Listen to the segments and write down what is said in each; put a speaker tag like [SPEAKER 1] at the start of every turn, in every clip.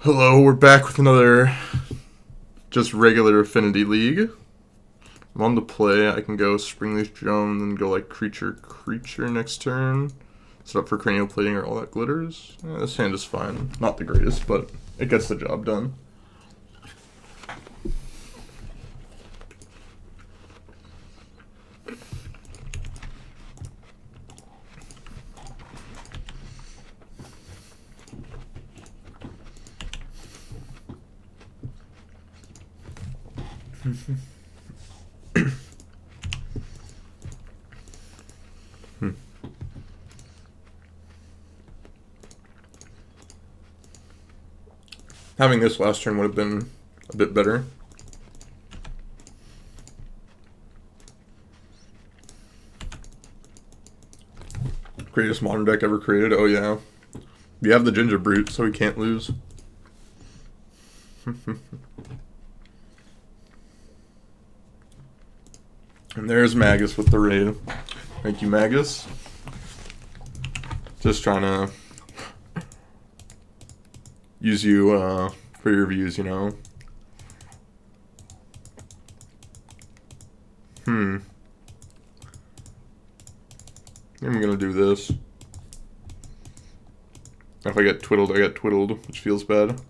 [SPEAKER 1] Hello, we're back with another just regular Affinity League. I'm on the play. I can go Springleaf Drum, then go like creature next turn. Set up for cranial plating or all that glitters. This hand is fine. Not the greatest, but it gets the job done. Having this last turn would have been a bit better. Greatest modern deck ever created. Oh yeah. We have the Gingerbread, so we can't lose. And there's Magus with the raid. Thank you, Magus. Just trying to use you for your views, you know. I'm gonna do this. If I get twiddled, I get twiddled, which feels bad.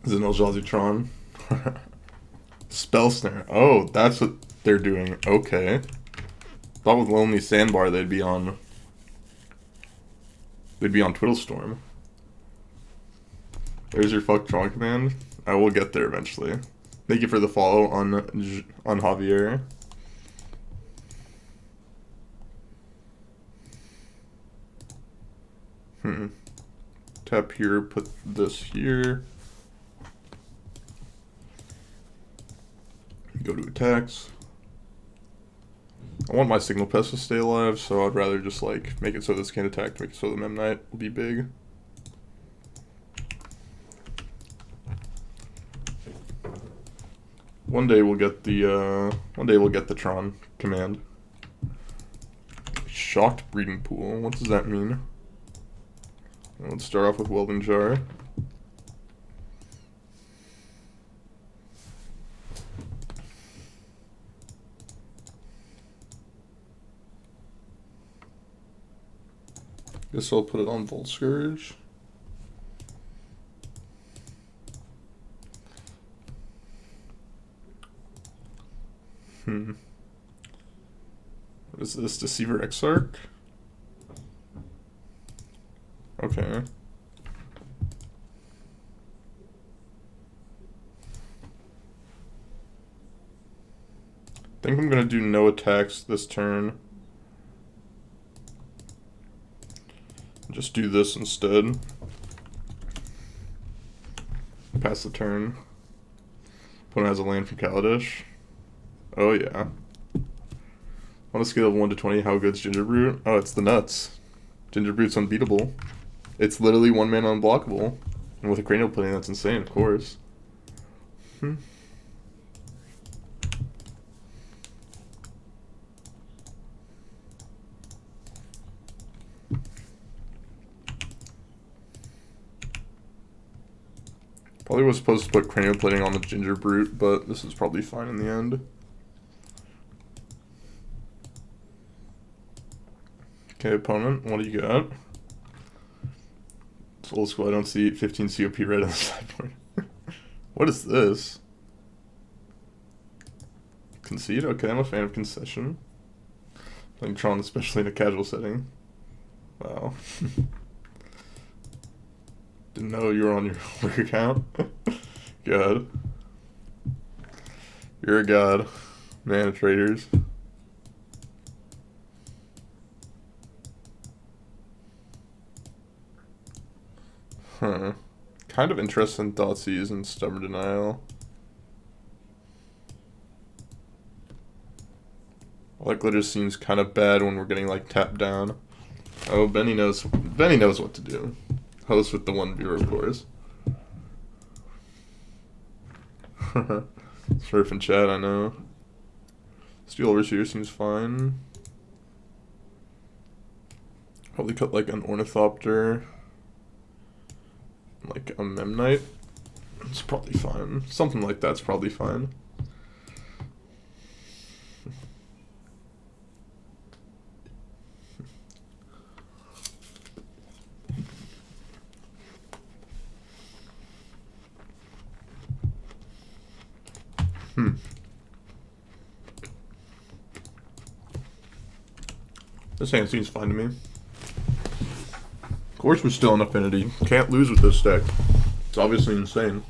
[SPEAKER 1] Zinel'Jazzytron. Spell Snare. Oh, that's what they're doing. Okay. Thought with Lonely Sandbar they'd be on Twiddlestorm. There's your fuck draw command. I will get there eventually. Thank you for the follow on Javier. Tap here, put this here. Go to attacks. I want my Signal Pest to stay alive, so I'd rather just like make it so this can't attack, make it so the Mem Knight will be big. One day we'll get the Tron command. Shocked Breeding Pool. What does that mean? Let's start off with Welding Jar. Guess I'll put it on Volt Scourge. What is this? Deceiver Exarch? Okay. I think I'm gonna do no attacks this turn. Just do this instead. Pass the turn. Opponent has a land from Kaladesh. Oh yeah. On a scale of 1 to 20, how good's Gingerbread? Oh, it's the nuts. Gingerbread's unbeatable. It's literally one mana unblockable. And with a cranial plating, that's insane, of course. Probably was supposed to put cranial plating on the Gingerbread, but this is probably fine in the end. Okay, opponent, what do you got? It's old school, I don't see 15 COP red on the sideboard. What is this? Concede? Okay, I'm a fan of concession. Playing Tron, especially in a casual setting. Wow. Didn't know you were on your work account. God. You're a god. Man of traders. Kind of interested in Thoughtseize and Stubborn Denial. Like glitter seems kind of bad when we're getting like tapped down. Oh, Benny knows what to do. Host with the one viewer, of course. Surf and chat, I know. Steel Overseer seems fine. Probably cut like an Ornithopter. like a Memnite. It's probably fine. Something like that's probably fine. This hand seems fine to me. Of course we're still in affinity. Can't lose with this deck. It's obviously insane.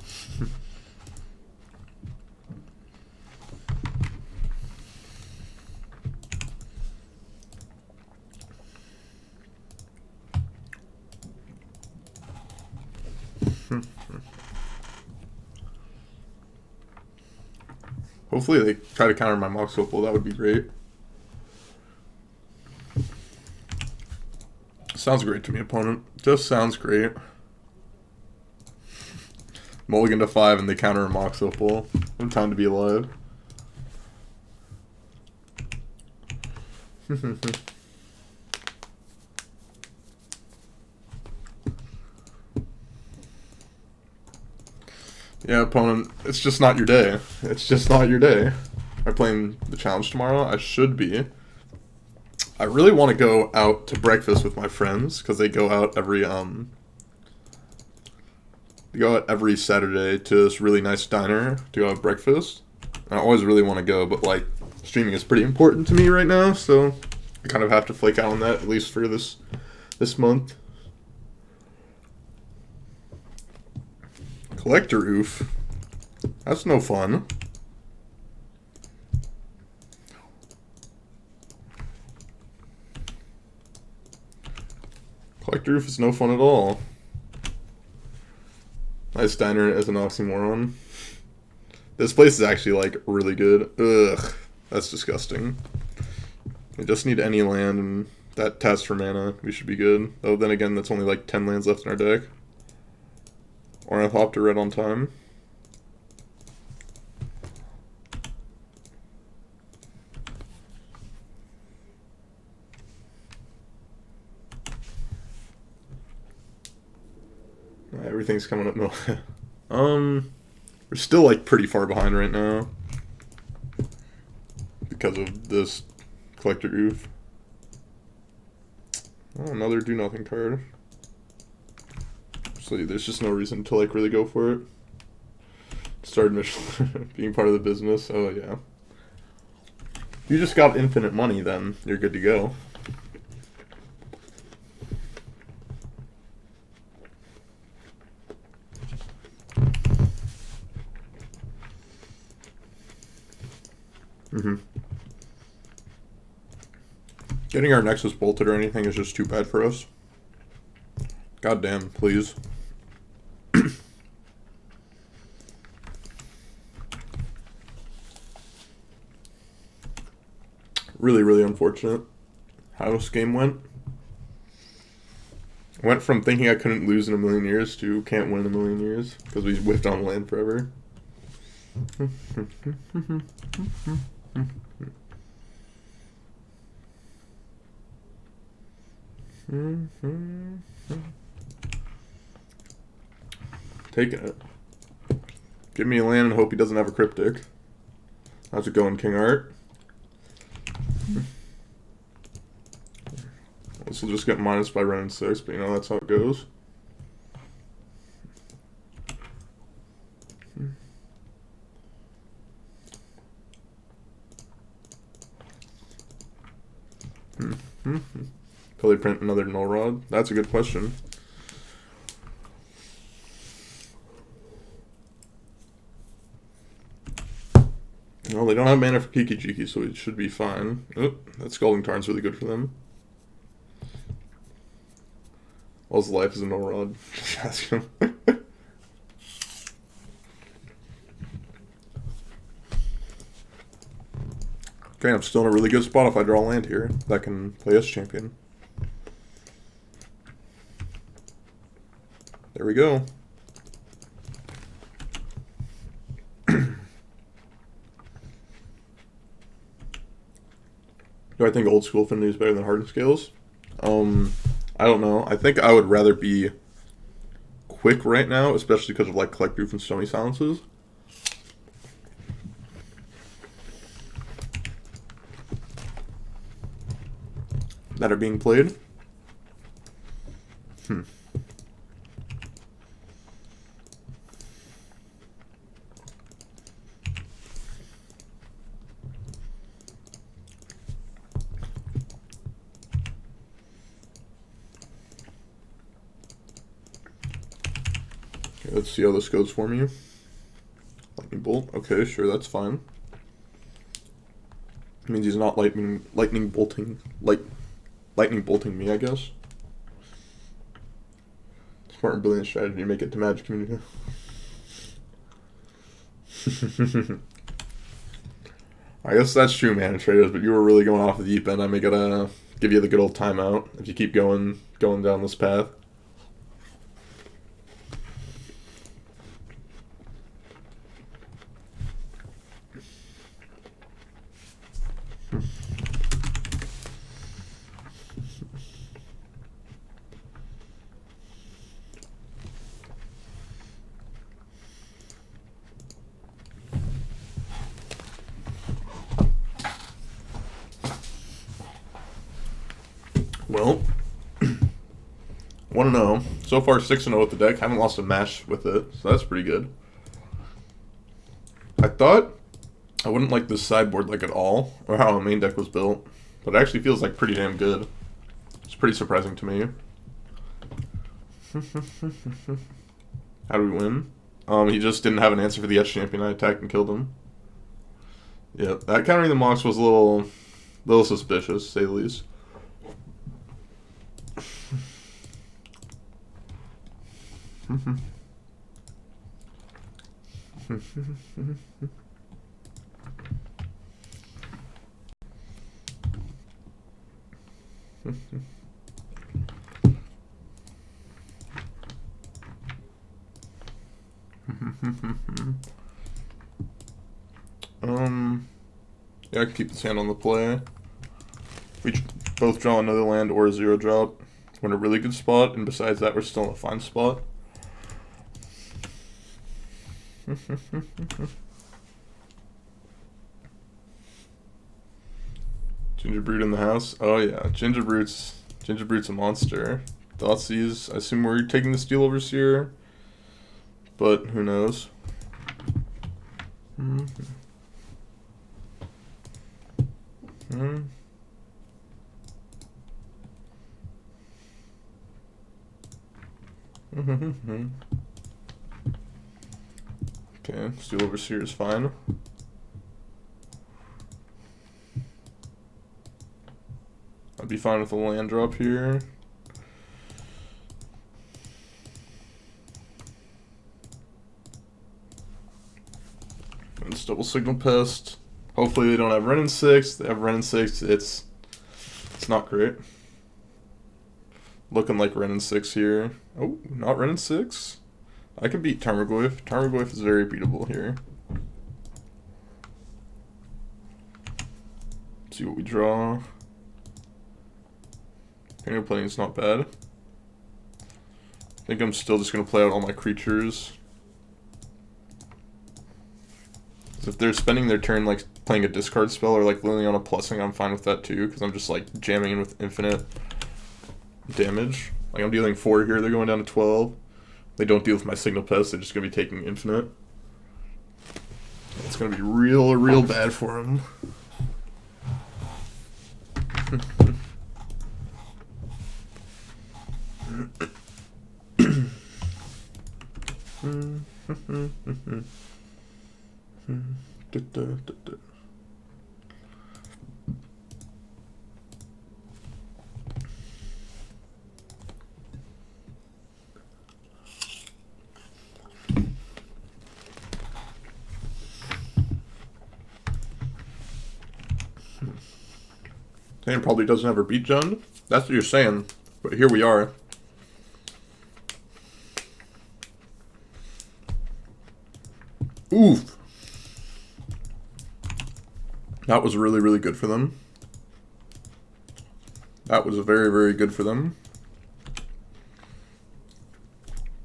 [SPEAKER 1] Hopefully they try to counter my Mox Opal. That would be great. Sounds great to me, opponent. Just sounds great. Mulligan to 5 and they counter a Mox Opal. What a time to be alive. Yeah, opponent, it's just not your day. It's just not your day. I'm playing the challenge tomorrow. I should be. I really want to go out to breakfast with my friends because they go out every Saturday to this really nice diner to go have breakfast. I always really want to go, but like streaming is pretty important to me right now, so I kind of have to flake out on that at least for this month. Collector Oof. That's no fun. Collector Oof is no fun at all. Nice diner as an oxymoron. This place is actually like really good. Ugh, that's disgusting. We just need any land and that test for mana. We should be good. Though then again, that's only like 10 lands left in our deck. Ornithopter red on time. Everything's coming up. No. We're still like pretty far behind right now because of this Collector Oof. Oh, another do nothing card. So there's just no reason to like really go for it. Start mission being part of the business. Oh yeah. You just got infinite money, then you're good to go. Getting our Nexus bolted or anything is just too bad for us. God damn, please. Really, really unfortunate how this game went. Went from thinking I couldn't lose in a million years to can't win in a million years because we whiffed on land forever. Taking it. Give me a land and hope he doesn't have a cryptic. How's it going, King Art? This will just get minus by round 6, but you know that's how it goes. Probably print another null rod. That's a good question. Well, they don't have mana for Kiki Jiki, so it should be fine. Oh, that Scalding Tarn's really good for them. All his life is a null rod. Just ask him. Okay, I'm still in a really good spot if I draw land here that can play as champion. There we go. Do I think old school affinity is better than hardened scales? I don't know. I think I would rather be quick right now, especially because of like Collect Proof and Stony Silences. That are being played. Okay, let's see how this goes for me. Lightning Bolt. Okay, sure, that's fine. It means he's not lightning bolting me, I guess. Smart and brilliant strategy to make it to Magic Community. I guess that's true, man, traders. But you were really going off the deep end. I may gotta give you the good old timeout if you keep going down this path. Well, 1-0. So far 6-0 with the deck. Haven't lost a match with it, so that's pretty good. I thought I wouldn't like this sideboard like at all, or how a main deck was built, but it actually feels like pretty damn good. It's pretty surprising to me. How do we win? He just didn't have an answer for the Etch Champion. I attacked and killed him. Yeah, that countering the Mox was a little suspicious, to say the least. Yeah, I can keep this hand on the play. We both draw another land or a 0-drop. We're in a really good spot, and besides that, we're still in a fine spot. Gingerbread in the house. Oh yeah, Gingerbread's a monster. Thoughtseize. I assume we're taking the Steel Overseer, but who knows? Okay, Steel Overseer is fine. I'd be fine with a land drop here. And it's double Signal Pest. Hopefully they don't have Wrenn and 6. They have Wrenn and 6. It's not great. Looking like Wrenn and 6 here. Oh, not Wrenn and 6. I can beat Tarmogoyf. Tarmogoyf is very beatable here. Let's see what we draw. Painted Plating is not bad. I think I'm still just going to play out all my creatures. If they're spending their turn like playing a discard spell or like Liliana Plussing, I'm fine with that too, because I'm just like jamming in with infinite damage. Like I'm dealing 4 here, they're going down to 12. They don't deal with my Signal Pest, they're just going to be taking infinite. It's going to be real bad for them. Tan probably doesn't have her beat done. That's what you're saying. But here we are. Oof. That was really good for them. That was very good for them.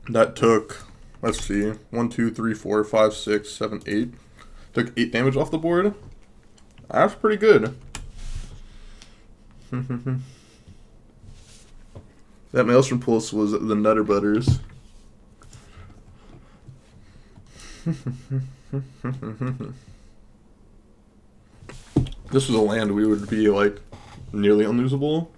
[SPEAKER 1] That took, let's see, 1, 2, 3, 4, 5, 6, 7, 8. Took 8 damage off the board. That's pretty good. That Maelstrom Pulse was the Nutter Butters. This was a land we would be like nearly unlosable.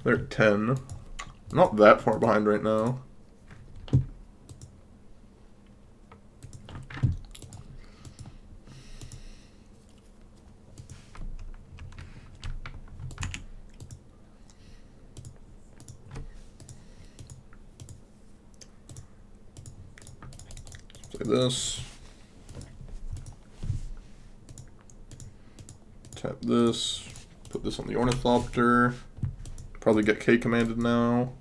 [SPEAKER 1] They're at 10. Not that far behind right now. Play this. Tap this. Put this on the Ornithopter. Probably get K commanded now.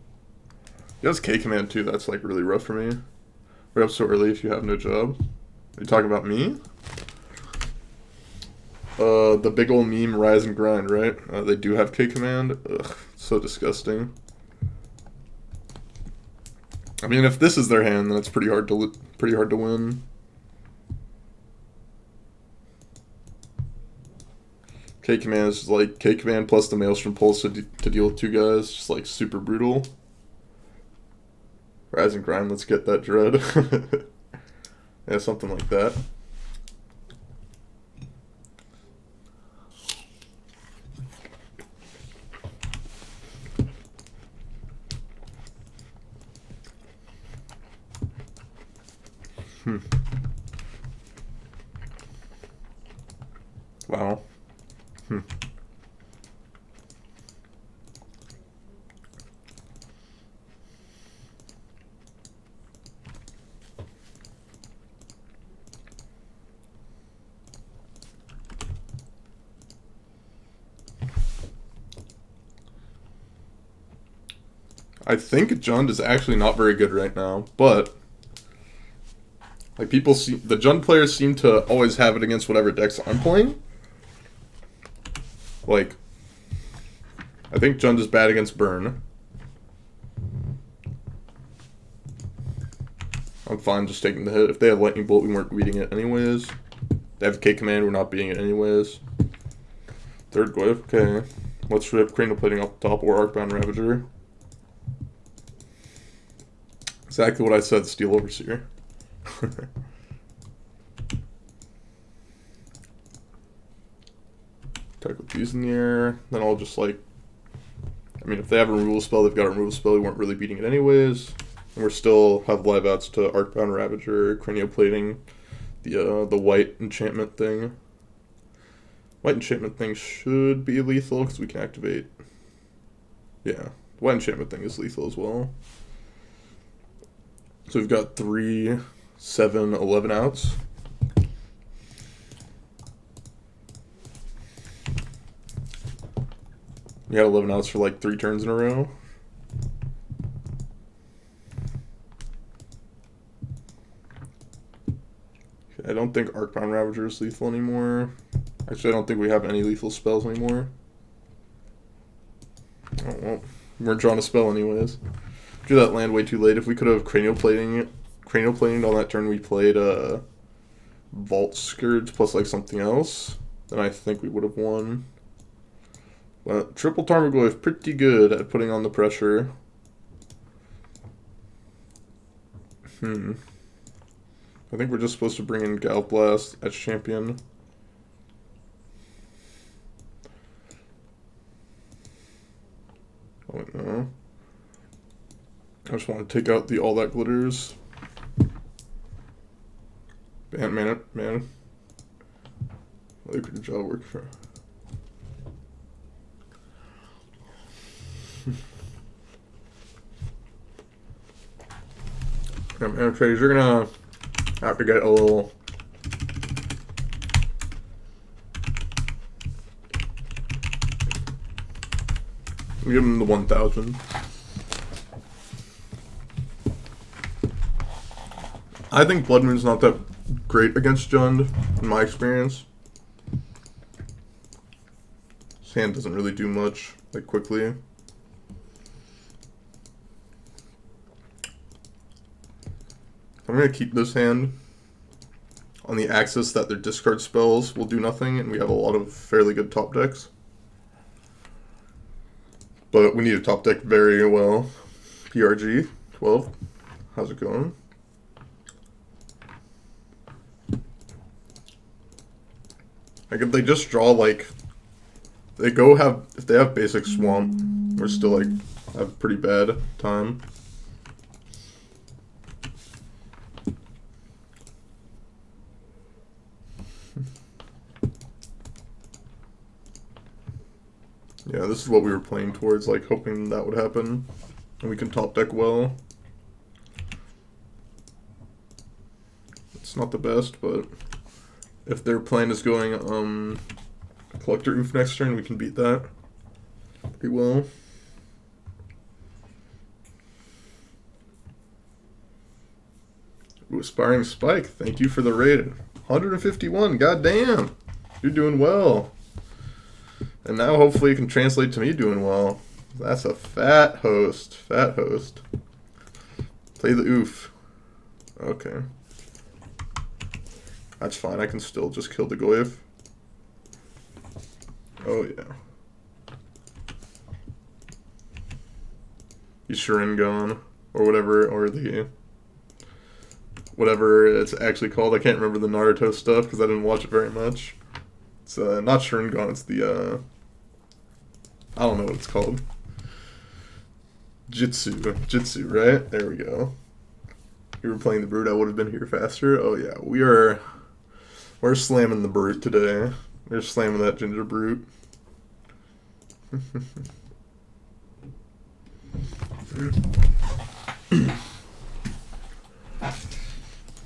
[SPEAKER 1] He has K command too. That's like really rough for me. We're up so early if you have no job. Are you talking about me? The big old meme Rise and Grind, right? They do have K command. Ugh, so disgusting. I mean, if this is their hand, then it's pretty hard to win. K command is like K command plus the Maelstrom Pulse to deal with 2 guys, just like super brutal. Rise and Grind, let's get that dread. Yeah, something like that. Wow. I think Jund is actually not very good right now, but like the Jund players seem to always have it against whatever decks I'm playing. Like, I think Jund is bad against Burn. I'm fine just taking the hit. If they have Lightning Bolt, we weren't beating it anyways. They have K command, we're not beating it anyways. Third Glyph, okay. Let's rip Cranial Plating off the top or Arcbound Ravager. Exactly what I said, Steel Overseer. Attack with these in the air. Then I'll just like... I mean, if they have a removal spell, they've got a removal spell. We weren't really beating it anyways. And we're still have live outs to Arcbound Ravager, Cranial Plating, the white enchantment thing. White enchantment thing should be lethal because we can activate... Yeah, the white enchantment thing is lethal as well. So we've got 3, 7, 11 outs. We had 11 outs for like 3 turns in a row. Okay, I don't think Arcbound Ravager is lethal anymore. Actually, I don't think we have any lethal spells anymore. Oh, well, we're drawing a spell anyways. Drew that land way too late. If we could have cranial plating on that turn we played Vault Scourge plus like something else, then I think we would have won. But triple Tarmogoyf pretty good at putting on the pressure. I think we're just supposed to bring in Gallop Blast as champion. Oh no. I just want to take out the All That Glitters. Man. Look at the job work for. Yeah, man, traders, you're gonna have to get a little. Give him the 1,000. I think Blood Moon's not that great against Jund, in my experience. His hand doesn't really do much, like, quickly. I'm going to keep this hand on the axis that their discard spells will do nothing, and we have a lot of fairly good top decks. But we need a top deck very well. PRG 12, how's it going? Like if they just draw like, if they have basic swamp, we're still like have a pretty bad time. Yeah, this is what we were playing towards, like hoping that would happen, and we can top deck well. It's not the best, but if their plan is going Collector Oof next turn, we can beat that pretty well. Ooh, Aspiring Spike, thank you for the raid. 151, goddamn, you're doing well. And now hopefully it can translate to me doing well. That's a fat host. Fat host. Play the oof. Okay. That's fine. I can still just kill the Goyf. Oh, yeah. He's Sharingan. Or whatever. Or the... whatever it's actually called. I can't remember the Naruto stuff because I didn't watch it very much. It's not Sharingan. It's the... I don't know what it's called. Jitsu, right? There we go. If you were playing the Brute, I would have been here faster. Oh yeah, we're slamming the Brute today. We're slamming that Ginger Brute.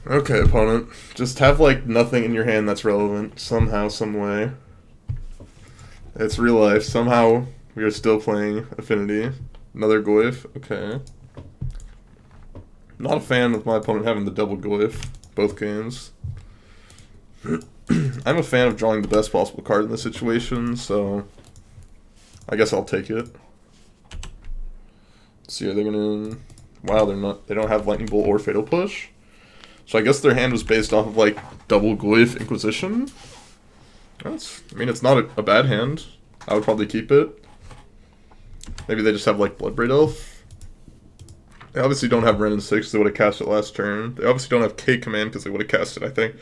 [SPEAKER 1] Okay, opponent. Just have like nothing in your hand that's relevant somehow, some way. It's real life. Somehow we are still playing Affinity. Another Goyf. Okay. Not a fan of my opponent having the double Goyf both games. I'm a fan of drawing the best possible card in this situation, so I guess I'll take it. Let's see, are they gonna... Wow, they don't have Lightning Bolt or Fatal Push. So I guess their hand was based off of like double Goyf Inquisition. I mean, it's not a bad hand. I would probably keep it. Maybe they just have like Bloodbraid Elf. They obviously don't have Ren and 6 because they would have cast it last turn. They obviously don't have K Command because they would have cast it, I think.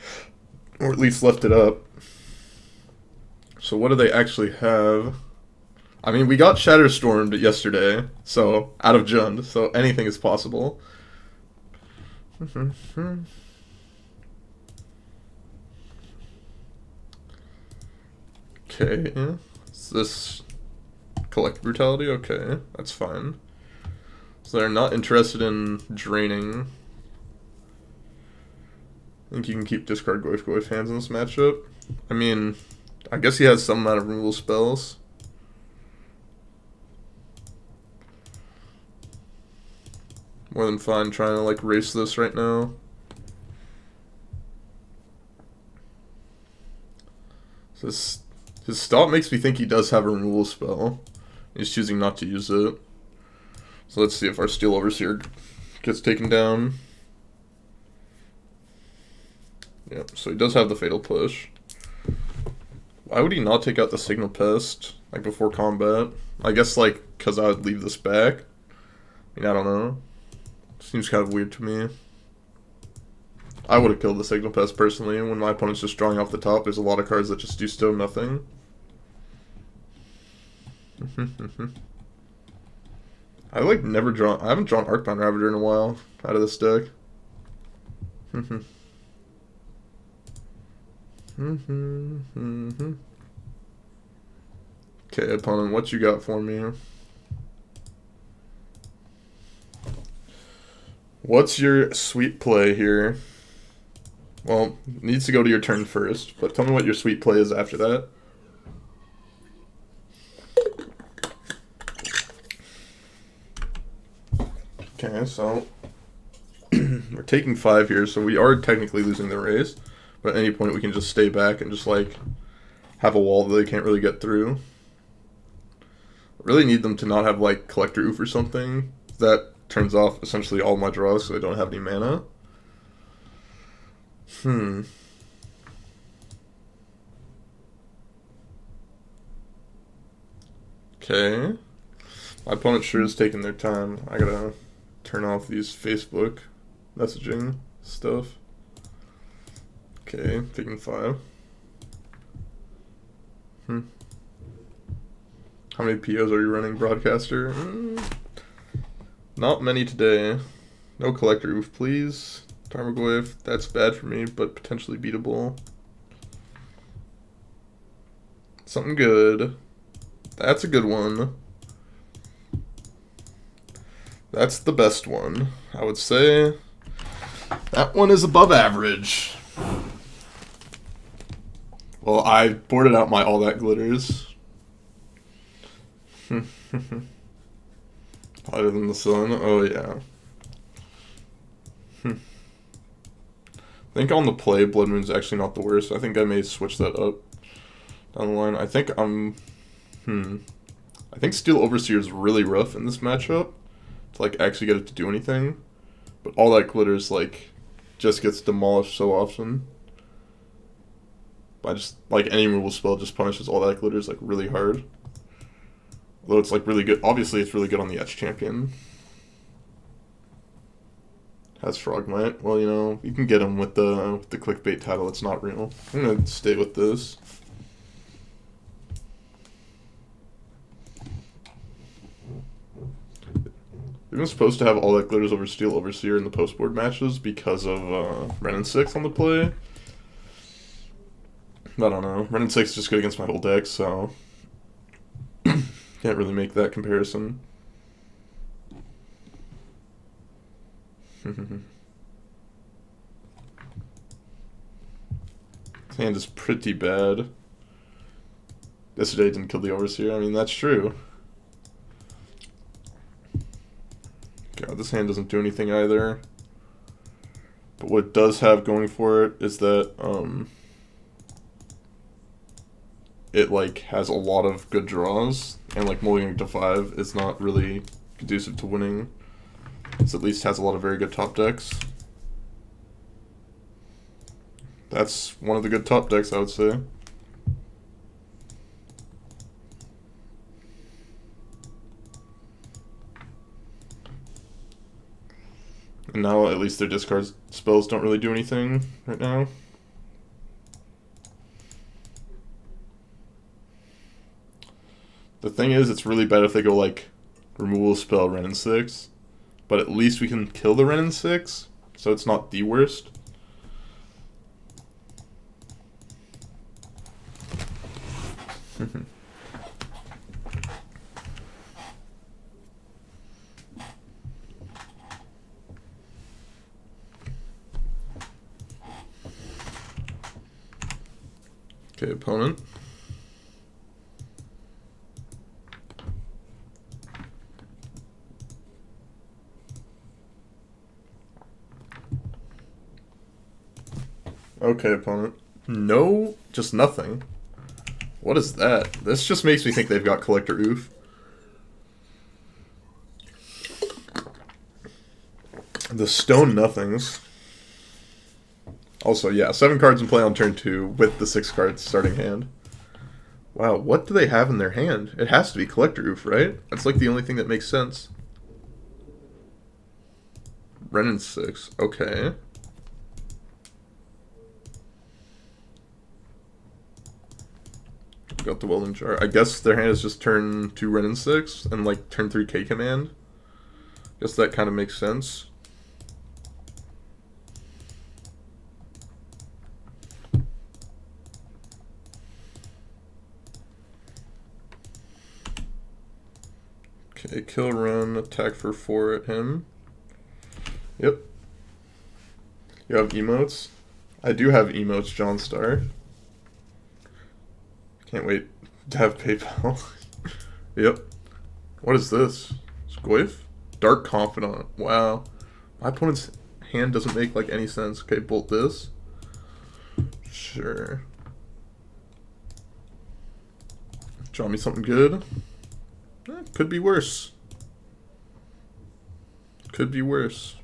[SPEAKER 1] Or at least left it up. So what do they actually have? I mean, we got Shatterstormed yesterday, so out of Jund, so anything is possible. Okay, is this Collect Brutality? Okay, that's fine. So they're not interested in draining. I think you can keep discard Goyf hands in this matchup. I mean, I guess he has some amount of removal spells. More than fine trying to like race this right now. So his stop makes me think he does have a removal spell. He's choosing not to use it. So let's see if our Steel Overseer gets taken down. Yep, so he does have the Fatal Push. Why would he not take out the Signal Pest, like, before combat? I guess, like, because I would leave this back. I mean, I don't know. Seems kind of weird to me. I would have killed the Signal Pest, personally. When my opponent's just drawing off the top, there's a lot of cards that just do still nothing. I, like, I haven't drawn Arcbound Ravager in a while out of this deck. Okay, opponent, what you got for me? What's your sweet play here? Well, it needs to go to your turn first, but tell me what your sweet play is after that. Okay, so we're taking 5 here, so we are technically losing the race. But at any point we can just stay back and just like have a wall that they can't really get through. I really need them to not have like Collector Oof or something. That turns off essentially all my draws so I don't have any mana. Okay. My opponent sure is taking their time. I gotta turn off these Facebook messaging stuff. Okay, taking 5. How many POs are you running, Broadcaster? Not many today. No Collector Oof, please. Tarmogoyf, that's bad for me, but potentially beatable. Something good. That's a good one. That's the best one, I would say. That one is above average. Well, I boarded out my All That Glitters. Hotter than the sun? Oh, yeah. I think on the play, Blood Moon's actually not the worst. I think I may switch that up down the line. I think I think Steel Overseer is really rough in this matchup to like actually get it to do anything. But All That Glitters like just gets demolished so often. By just like any removal spell just punishes All That Glitters like really hard. Although it's like really good. Obviously it's really good on the Etch champion. Has Frogmite. Well, you know, you can get him with the clickbait title. It's not real. I'm gonna stay with this. They're even supposed to have All That Glitters over Steel Overseer in the postboard matches because of Ren and 6 on the play. I don't know. Ren and 6 is just good against my whole deck, so can't really make that comparison. His hand is pretty bad. Yesterday didn't kill the Overseer. I mean, that's true. God, this hand doesn't do anything either. But what it does have going for it is that it like has a lot of good draws, and like mulling to 5 is not really conducive to winning. It at least has a lot of very good top decks. That's one of the good top decks, I would say. And now at least their discard spells don't really do anything right now. The thing is, it's really bad if they go like removal spell Ren and 6. But at least we can kill the Ren and 6, so it's not the worst. Okay, opponent. Okay, opponent. No, just nothing. What is that? This just makes me think they've got Collector Oof. The Stone Nothings. Also, yeah, 7 cards in play on turn 2 with the 6 cards starting hand. Wow, what do they have in their hand? It has to be Collector Oof, right? That's like the only thing that makes sense. Ren and 6, okay. Got the Welding Jar. I guess their hand is just turn 2 Ren and 6 and like turn 3 K command. Guess that kind of makes sense. Okay, kill run, attack for 4 at him. Yep. You have emotes? I do have emotes, John Star. Can't wait to have PayPal. Yep. What is this? Squiff? Dark Confidant. Wow. My opponent's hand doesn't make like any sense. Okay, bolt this. Sure. Draw me something good. Could be worse. Could be worse.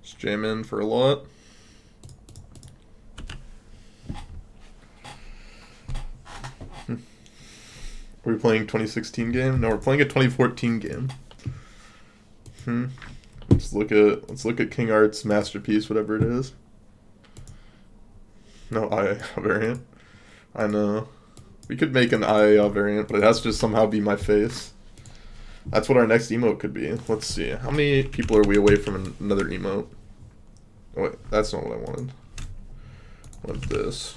[SPEAKER 1] Just jam in for a lot. Are we playing 2016 game? No, we're playing a 2014 game. Let's look at King Art's masterpiece, whatever it is. No variant. I know. We could make an IAL variant, but it has to just somehow be my face. That's what our next emote could be. Let's see. How many people are we away from another emote? Oh, wait, that's not what I wanted. I wanted this.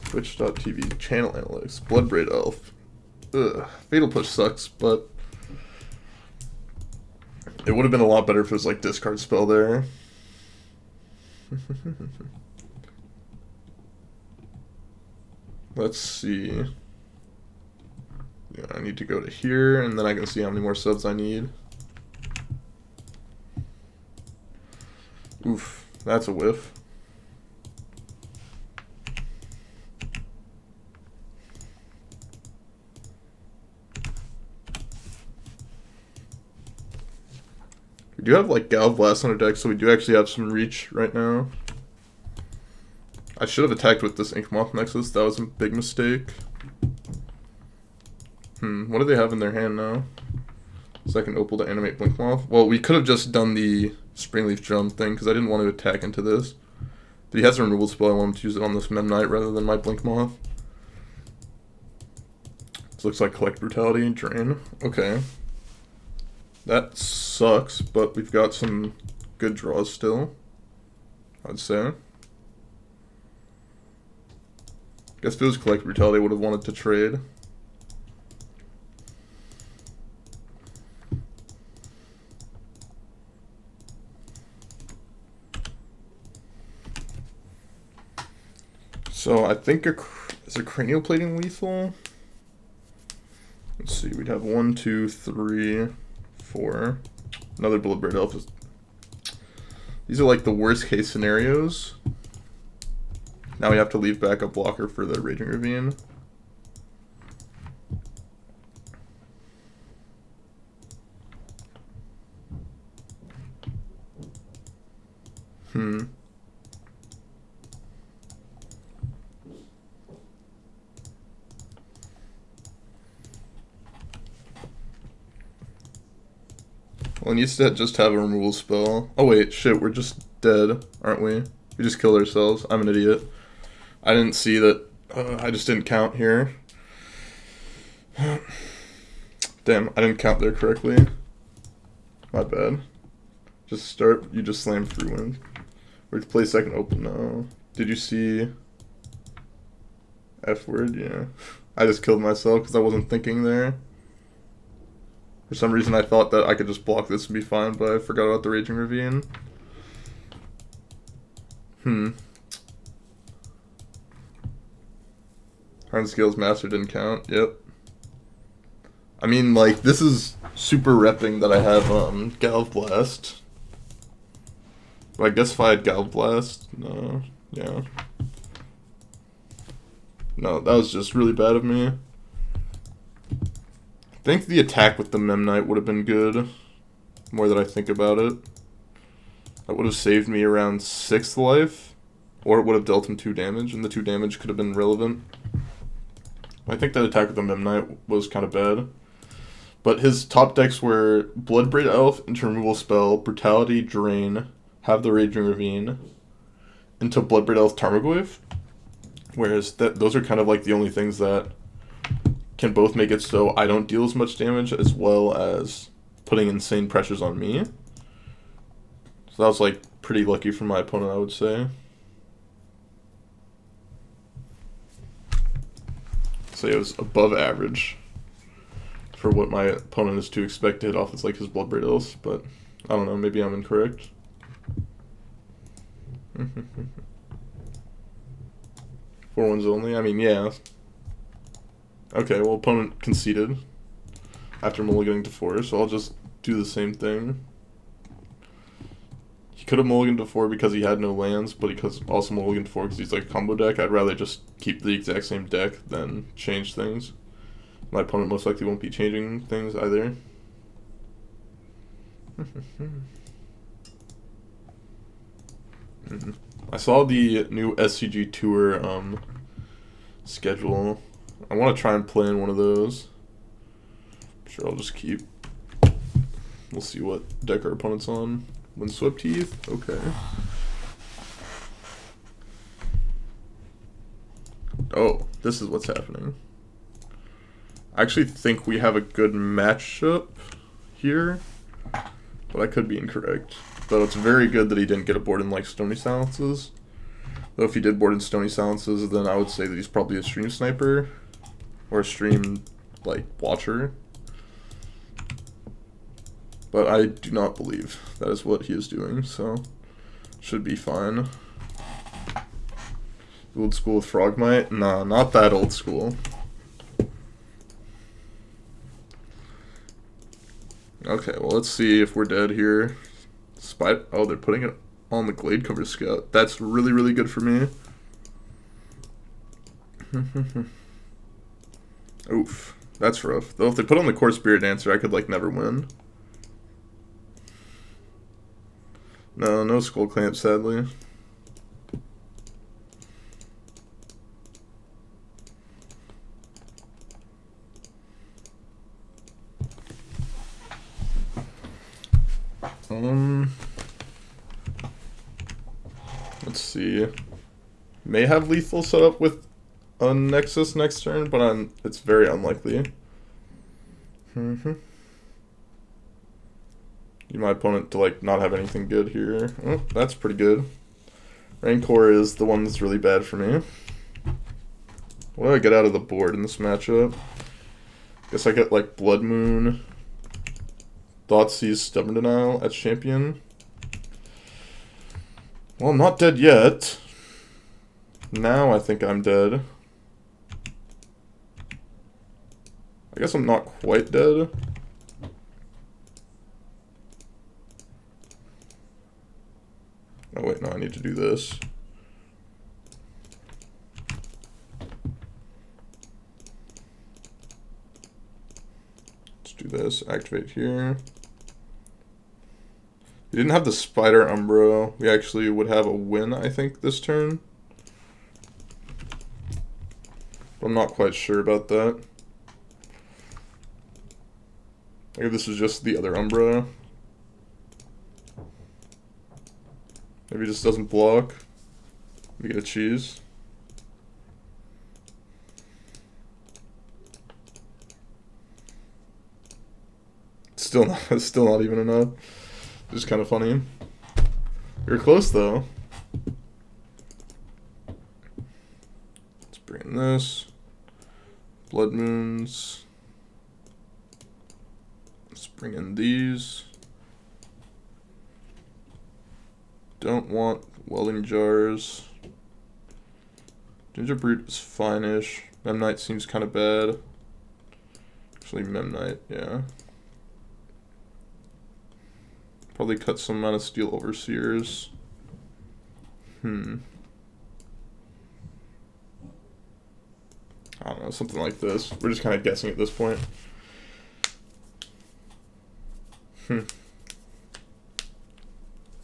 [SPEAKER 1] Twitch.tv channel analytics. Bloodbraid Elf. Ugh. Fatal Push sucks, but it would have been a lot better if it was like discard spell there. Let's see. Yeah, I need to go to here, and then I can see how many more subs I need. Oof, that's a whiff. We do have like Gal Blast on our deck, so we do actually have some reach right now. I should have attacked with this Ink Moth Nexus. That was a big mistake. What do they have in their hand now? Second Opal to animate Blink Moth. Well, we could have just done the Springleaf Drum thing, because I didn't want to attack into this. But he has a removal spell. I want him to use it on this Mem Knight rather than my Blink Moth. This looks like Collect Brutality and Drain. Okay. That sucks, but we've got some good draws still, I'd say. Guess if it was Collect Brutality, I would have wanted to trade. So I think is a cranial plating lethal? Let's see, we'd have 1, 2, 3, 4. Another Bloodbraid Elf. These are like the worst case scenarios. Now we have to leave back a blocker for the Raging Ravine. Well, it needs to just have a removal spell. Oh wait, shit, we're just dead, aren't we? We just killed ourselves. I'm an idiot. I didn't see that. I just didn't count here. Damn, I didn't count there correctly. My bad. Just start. You just slammed through wind. We're to play second open now. Did you see F word? Yeah. I just killed myself because I wasn't thinking there. For some reason I thought that I could just block this and be fine, but I forgot about the Raging Ravine. Karn Scales Master didn't count. Yep. I mean, like, this is super repping that I have Galv Blast. But I guess if I had Galv Blast, no, yeah. No, that was just really bad of me. I think the attack with the Mem Knight would have been good, the more that I think about it. That would have saved me around 6th life, or it would have dealt him 2 damage, and the 2 damage could have been relevant. I think that attack with the Mem Knight was kind of bad. But his top decks were Bloodbraid Elf into removal spell, Brutality, Drain, have the Raging Ravine, into Bloodbraid Elf Tarmogoyf. Whereas those are kind of like the only things that can both make it so I don't deal as much damage as well as putting insane pressures on me. So that was like pretty lucky for my opponent, I would say. So it was above average for what my opponent is to expect to hit off as like his Bloodbraid Elves, but I don't know, maybe I'm incorrect. 4-1s only? I mean, yeah. Okay, well, opponent conceded after mulliganing to 4, so I'll just do the same thing. he could have mulliganed to 4 because he had no lands, but he could also mulliganed to 4 because he's like a combo deck. I'd rather just keep the exact same deck than change things. My opponent most likely won't be changing things either. I saw the new SCG Tour schedule. I want to try and play in one of those. I'm sure I'll just keep. We'll see what deck our opponent's on. Windswept Heath? Okay. Oh, this is what's happening. I actually think we have a good matchup here, but I could be incorrect. Though it's very good that he didn't get a board in like Stony Silences. Though if he did board in Stony Silences, then I would say that he's probably a stream sniper or a stream like watcher. But I do not believe that is what he is doing, so should be fine. Old school with Frogmite? Nah, not that old school. Okay, well let's see if we're dead here. Oh, they're putting it on the Glade Cover Scout. That's really, really good for me. Oof, that's rough. Though if they put on the Core Spirit Dancer, I could like never win. No Skull Clamp, sadly. Let's see. May have lethal set up with a Nexus next turn, but it's very unlikely. Need my opponent to like not have anything good here. Oh, that's pretty good. Rancor is the one that's really bad for me. What do I get out of the board in this matchup? Guess I get like Blood Moon, Thoughtseize, Stubborn Denial as champion. Well, I'm not dead yet. Now I think I'm dead. I guess I'm not quite dead. Oh wait, no, I need to do this. Let's do this, activate here. We didn't have the Spider Umbro. We actually would have a win, I think, this turn. But I'm not quite sure about that. Maybe this is just the other Umbra. Maybe it just doesn't block. We get a cheese. Still not even enough. Just kind of funny. You're close though. Let's bring in this. Blood Moons. Let's bring in these. Don't want welding jars. Gingerbread is fine-ish. Memnite seems kind of bad. Actually, Memnite, yeah. Probably cut some amount of Steel Overseers. I don't know, something like this. We're just kind of guessing at this point.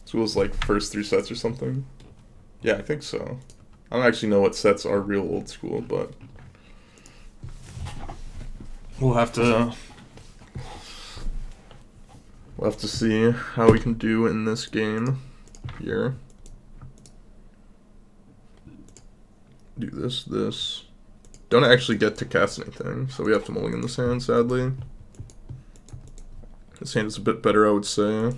[SPEAKER 1] So it was like first 3 sets or something? Yeah, I think so. I don't actually know what sets are real old school, but we'll have to see how we can do in this game here. Do this. Don't actually get to cast anything, so we have to mulligan this hand, sadly. This hand is a bit better, I would say.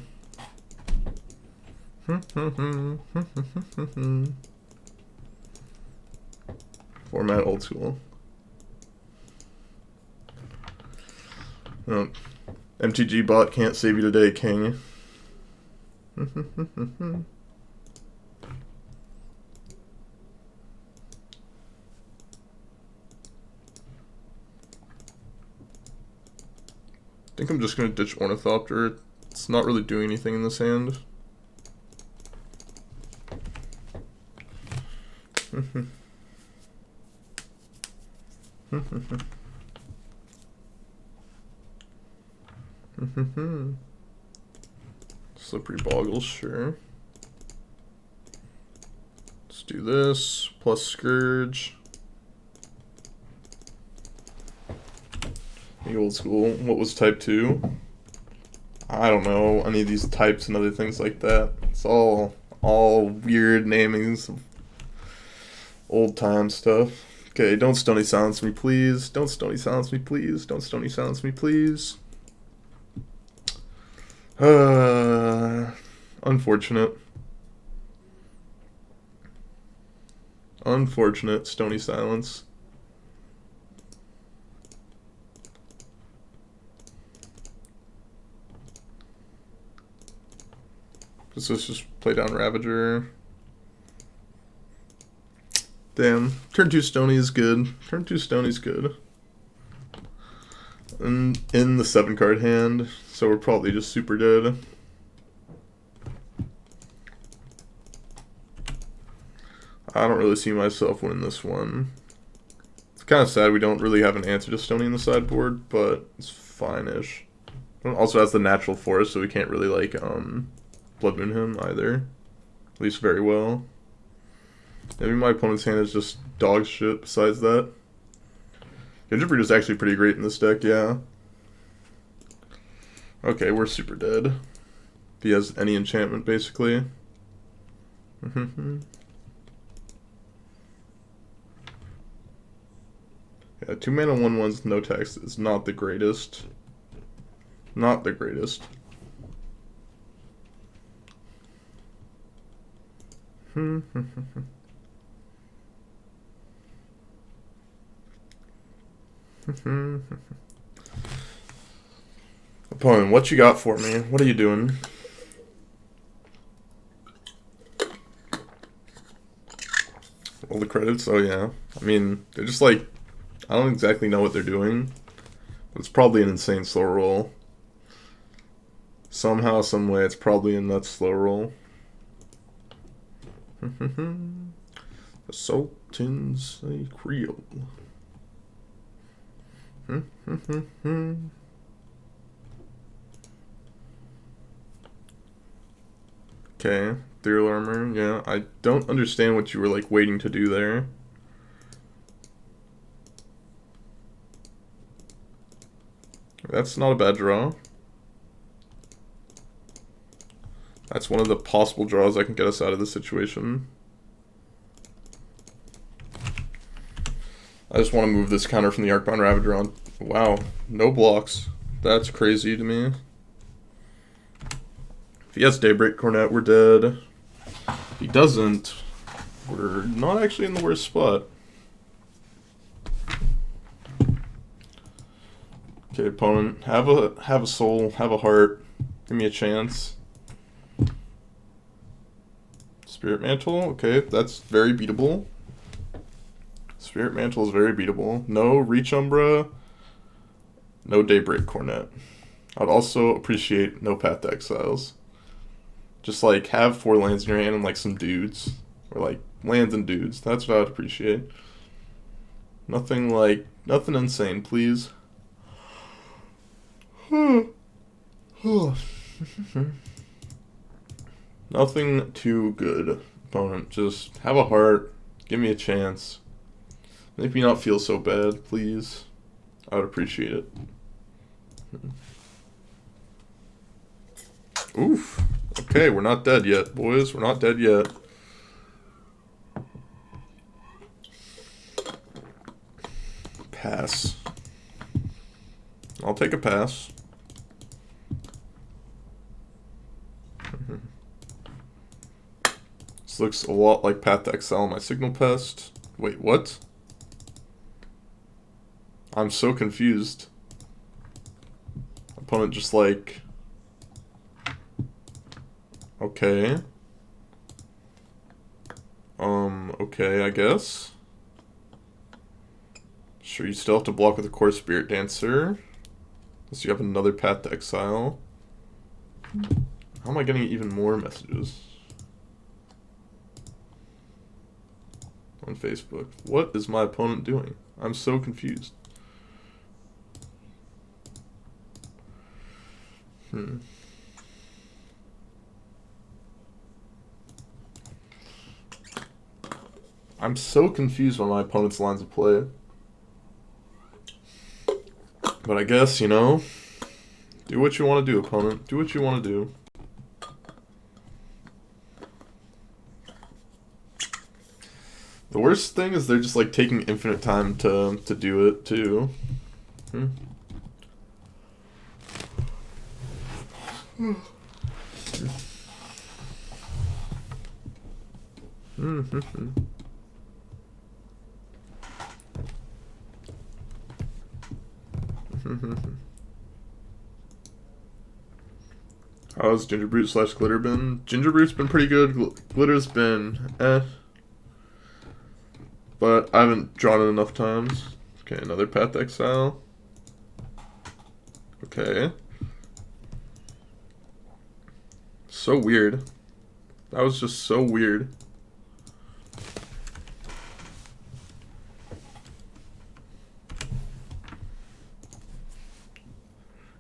[SPEAKER 1] Format old school. Oh. MTG bot can't save you today, King. I think I'm just going to ditch Ornithopter. It's not really doing anything in this hand. Slippery Boggles, sure. Let's do this, plus Scourge. The old school. What was type 2? I don't know any of these types and other things like that. It's all weird namings of old time stuff. Okay, don't Stony Silence me, please. Don't Stony Silence me, please. Don't Stony Silence me, please. Unfortunate. Unfortunate Stony Silence. Let's just play down Ravager. Damn. Turn 2 Stony is good. Turn 2 Stony is good. And in the 7 card hand, so we're probably just super dead. I don't really see myself winning this one. It's kind of sad we don't really have an answer to Stony in the sideboard, but it's fine-ish. It also has the natural forest, so we can't really like Blood Moon him either. At least very well. Maybe my opponent's hand is just dog shit besides that. Gingerbread is actually pretty great in this deck, yeah. Okay, we're super dead. If he has any enchantment, basically. Yeah, 2 mana 1/1s, no text is not the greatest. Not the greatest. Opponent, what you got for me? What are you doing? All the credits? Oh yeah. I mean, they're just like, I don't exactly know what they're doing. But it's probably an insane slow roll. Somehow, some way, it's probably a nuts slow roll. The Sultan's a Creole. Okay, Ethereal Armor, yeah. I don't understand what you were like waiting to do there. That's not a bad draw. That's one of the possible draws that can get us out of this situation. I just want to move this counter from the Arcbound Ravager on. Wow, no blocks. That's crazy to me. If he has Daybreak Cornet, we're dead. If he doesn't, we're not actually in the worst spot. Okay, opponent, have a soul, have a heart. Give me a chance. Spirit Mantle, okay, that's very beatable. Spirit Mantle is very beatable. No Reach Umbra, no Daybreak Cornet. I'd also appreciate no Path to Exiles. Just like have 4 lands in your hand and like some dudes. Or like lands and dudes. That's what I'd appreciate. Nothing insane, please. Nothing too good, opponent. Just have a heart. Give me a chance. Make me not feel so bad, please. I would appreciate it. Oof. Okay, we're not dead yet, boys. We're not dead yet. Pass. I'll take a pass. This looks a lot like Path to Exile my Signal Pest. Wait, what? I'm so confused. Opponent just like... Okay. Okay, I guess. Sure, you still have to block with a Core Spirit Dancer. Unless you have another Path to Exile. How am I getting even more messages? on Facebook. What is my opponent doing? I'm so confused. I'm so confused by my opponent's lines of play. But I guess, you know, do what you want to do, opponent. Do what you want to do. The worst thing is they're just like taking infinite time to do it too. How's Gingerbread / Glitter been? Gingerbread's been pretty good. Glitter's been but I haven't drawn it enough times. Okay, another Path Exile. Okay. So weird. That was just so weird.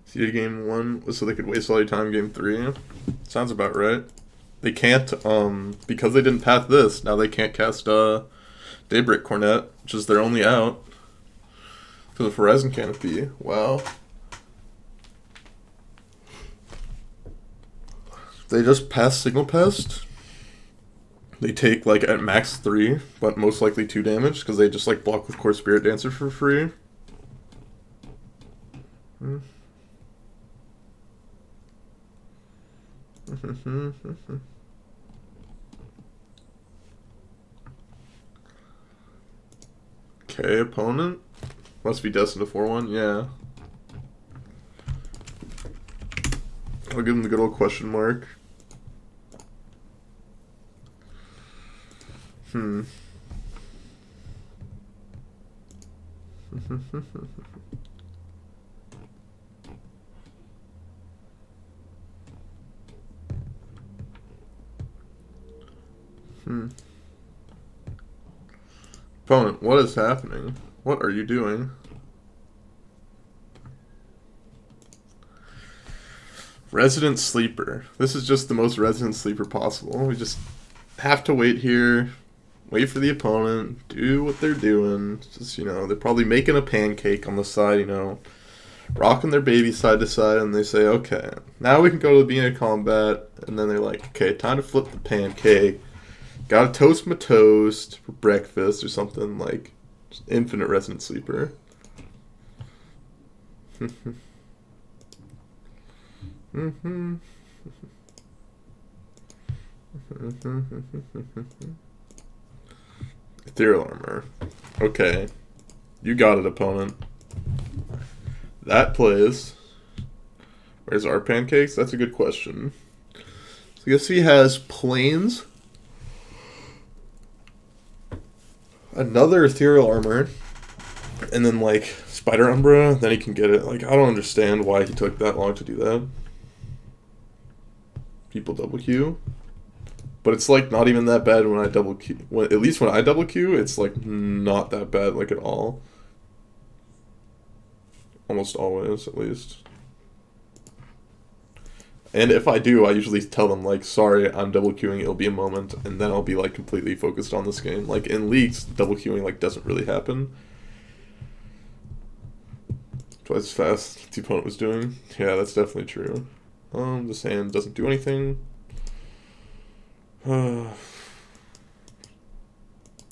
[SPEAKER 1] See, game 1 so they could waste all your time game 3. Sounds about right. They can't, because they didn't path this, now they can't cast Daybreak Cornet, which is their only out. For the Horizon Canopy. Wow. They just pass Signal Pest. They take, like, at max 3, but most likely 2 damage, because they just, like, block with Core Spirit Dancer for free. Okay, opponent. Must be destined to 4-1, yeah. I'll give him the good old question mark. Opponent, what is happening? What are you doing? Resident Sleeper. This is just the most Resident Sleeper possible. We just have to wait here, wait for the opponent, do what they're doing. Just, you know, they're probably making a pancake on the side, you know, rocking their baby side to side, and they say, okay, now we can go to the beginning of combat, and then they're like, okay, time to flip the pancake. Gotta toast my toast for breakfast or something, like infinite Resident Sleeper. Ethereal Armor. Okay. You got it, opponent. That plays. Where's our pancakes? That's a good question. So I guess he has planes. Another Ethereal Armor, and then, like, Spider Umbra, then he can get it. Like, I don't understand why he took that long to do that. People double Q. But it's, like, not even that bad when I double Q. At least when I double Q, it's, like, not that bad, like, at all. Almost always, at least. And if I do, I usually tell them, like, sorry, I'm double queuing, it'll be a moment, and then I'll be, like, completely focused on this game. Like, in leagues, double queuing, like, doesn't really happen. Twice as fast as the opponent was doing. Yeah, that's definitely true. This hand doesn't do anything. This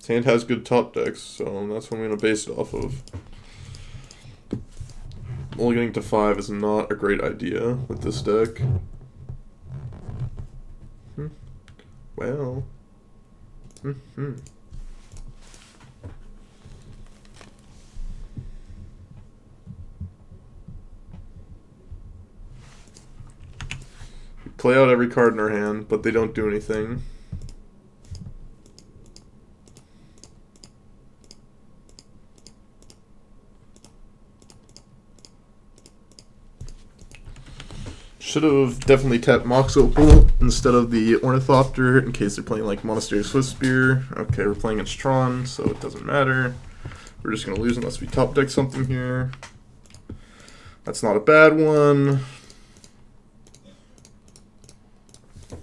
[SPEAKER 1] hand has good top decks, so that's what I'm going to base it off of. Only getting to 5 is not a great idea with this deck. Well. We play out every card in our hand, but they don't do anything. Should have definitely tapped Mox Opal instead of the Ornithopter in case they're playing like Monastery Swift Spear. Okay, we're playing against Tron, so it doesn't matter. We're just going to lose unless we top deck something here. That's not a bad one. I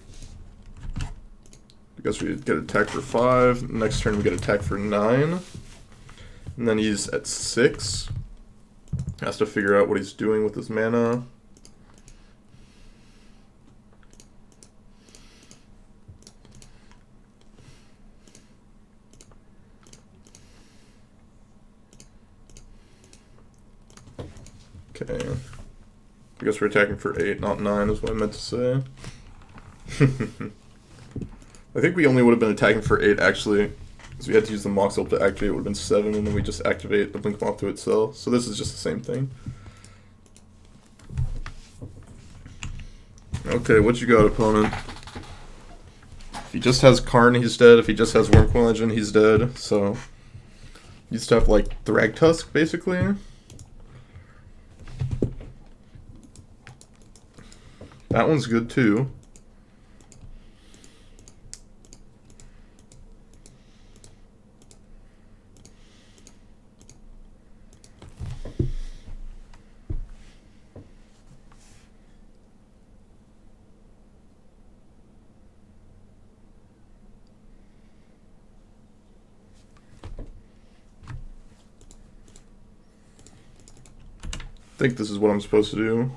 [SPEAKER 1] guess we get attack for 5. Next turn we get attack for 9. And then he's at 6. Has to figure out what he's doing with his mana. Okay. I guess we're attacking for 8, not 9 is what I meant to say. I think we only would have been attacking for 8 actually. So we had to use the Mox Opal to activate, it would have been 7, and then we just activate the Blink Moth to itself. So this is just the same thing. Okay, what you got, opponent? If he just has Karn, he's dead. If he just has Wormcoil Engine, he's dead. So you just have like Thragtusk, basically. That one's good too. I think this is what I'm supposed to do.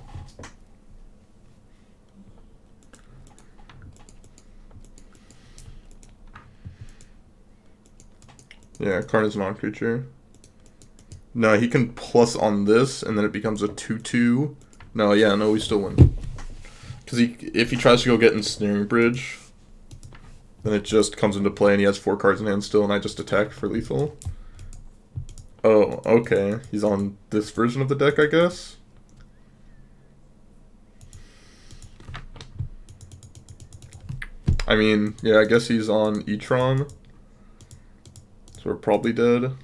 [SPEAKER 1] Yeah, Karn is a non-creature. No, he can plus on this, and then it becomes a 2/2. No, yeah, no, we still win. Because if he tries to go get Ensnaring Bridge, then it just comes into play, and he has 4 cards in hand still, and I just attack for lethal. Oh, okay. He's on this version of the deck, I guess? I mean, yeah, I guess he's on E-Tron. So we're probably dead.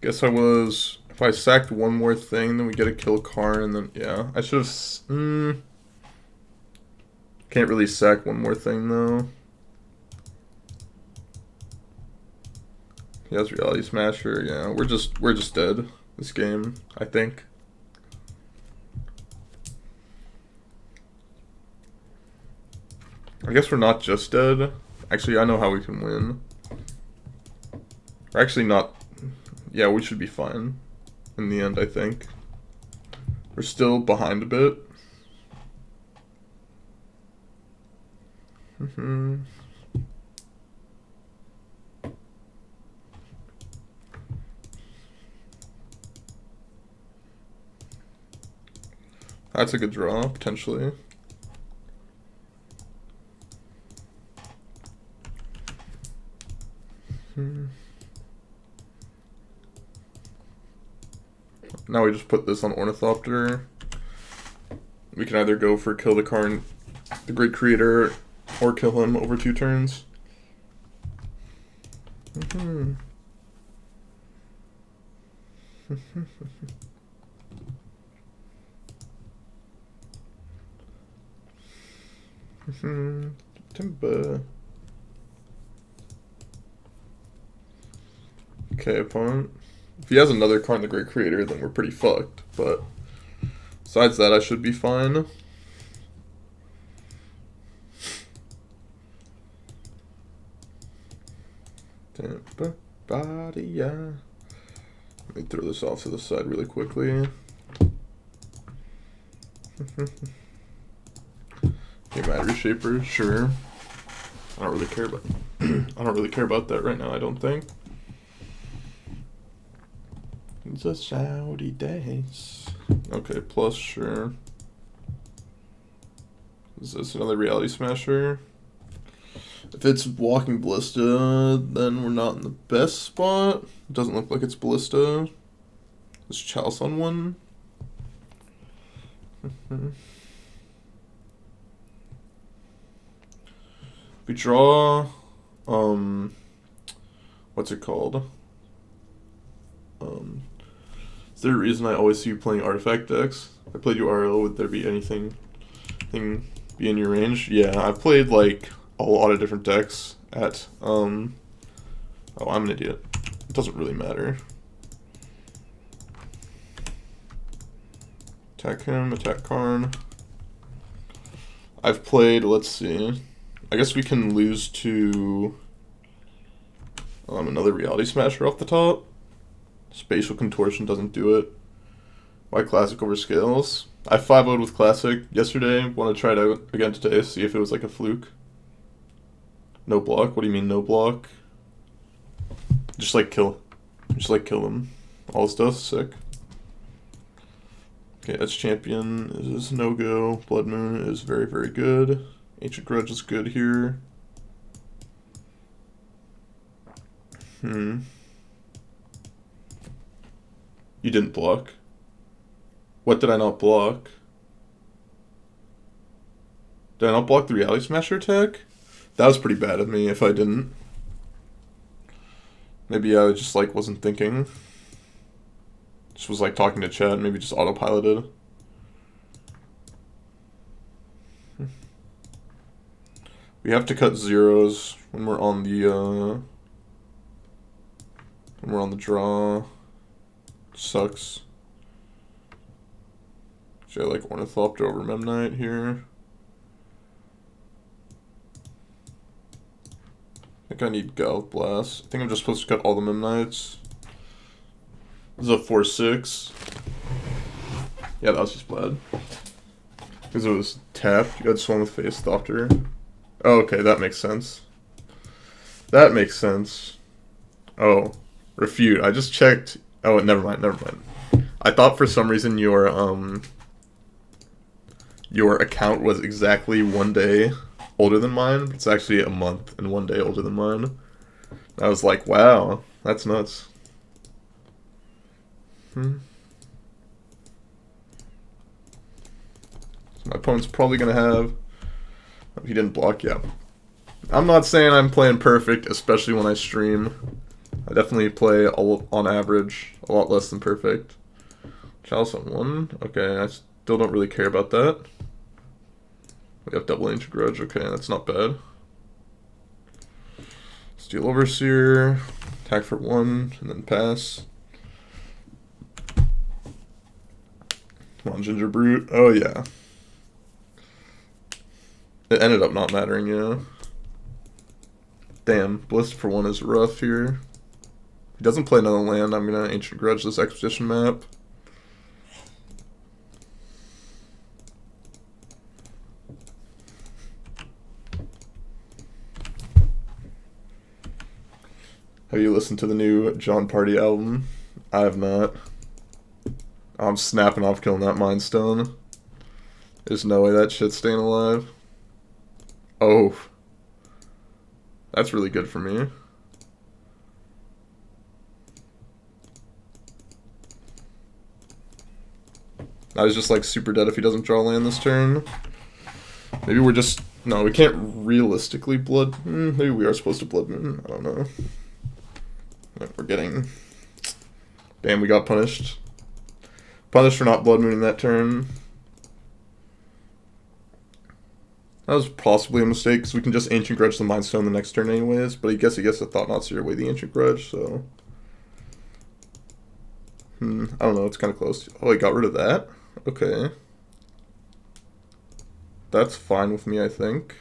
[SPEAKER 1] Guess I was... If I sacked one more thing, then we get a kill Karn, and then... Yeah, I should have... Can't really sack one more thing, though. He has Reality Smasher, yeah. We're just dead this game, I think. I guess we're not just dead. Actually, I know how we can win. We're actually not... Yeah, we should be fine in the end, I think. We're still behind a bit. That's a good draw, potentially. Now we just put this on Ornithopter. We can either go for kill the Karn, the Great Creator, or kill him over 2 turns. Timber. Okay, opponent. If he has another Karn the Great Creator, then we're pretty fucked. But besides that, I should be fine. Timber body, yeah. Let me throw this off to the side really quickly. Matter Shaper, sure. I don't really care about. I don't really care about that right now. I don't think. It's a Saudi days. Okay, plus sure. Is this another Reality Smasher? If it's Walking Ballista, then we're not in the best spot. It doesn't look like it's Ballista. Is Chalice on one? We draw, what's it called? Is there a reason I always see you playing artifact decks? If I played you RL, would there be anything be in your range? Yeah, I've played like a lot of different decks at, oh, I'm an idiot. It doesn't really matter. Attack him, attack Karn. I've played, let's see. I guess we can lose to another Reality Smasher off the top. Spatial Contortion doesn't do it. Why Classic over Scales? I 5-0'd with Classic yesterday. Want to try it out again today, see if it was like a fluke. No block? What do you mean no block? Just like kill them. All this stuff, sick. Okay, Edge Champion is no-go. Blood Moon is very, very good. Ancient Grudge is good here. You didn't block. What did I not block? Did I not block the Reality Smasher attack? That was pretty bad of me if I didn't. Maybe I just like wasn't thinking. Just was like talking to chat, maybe just autopiloted. We have to cut zeros when we're on the draw. Sucks. Should I like Ornithopter over Memnite here? I think I need Galv Blast. I think I'm just supposed to cut all the Memnites. This is a 4/6. Yeah, that was just bad. Because it was tap. You had Swarm with Face Doctor. Oh, okay, that makes sense. That makes sense. Oh, refute. I just checked. Oh, never mind. I thought for some reason your account was exactly 1 day older than mine. It's actually a month and 1 day older than mine. I was like, wow, that's nuts. So my opponent's probably gonna have. He didn't block, yeah. I'm not saying I'm playing perfect, especially when I stream. I definitely play, on average, a lot less than perfect. Chalice on one. Okay, I still don't really care about that. We have double Ancient Grudge. Okay, that's not bad. Steel Overseer. Attack for one, and then pass. Come on, Gingerbread. Oh, yeah. It ended up not mattering, yeah. Damn, Blister for one is rough here. If he doesn't play another land, I'm gonna Ancient Grudge this Expedition map. Have you listened to the new John Party album? I have not. I'm snapping off killing that Mind Stone. There's no way that shit's staying alive. Oh. That's really good for me. I was just like super dead if he doesn't draw land this turn. Maybe we're just... No, we can't realistically blood... maybe we are supposed to blood moon. I don't know. We're getting... Damn, we got punished. Punished for not blood mooning that turn. That was possibly a mistake, because we can just Ancient Grudge the Mind Stone the next turn anyways, but I guess he gets a Thought Knot Seer away the Ancient Grudge, so... I don't know, it's kind of close. Oh, he got rid of that? Okay. That's fine with me, I think.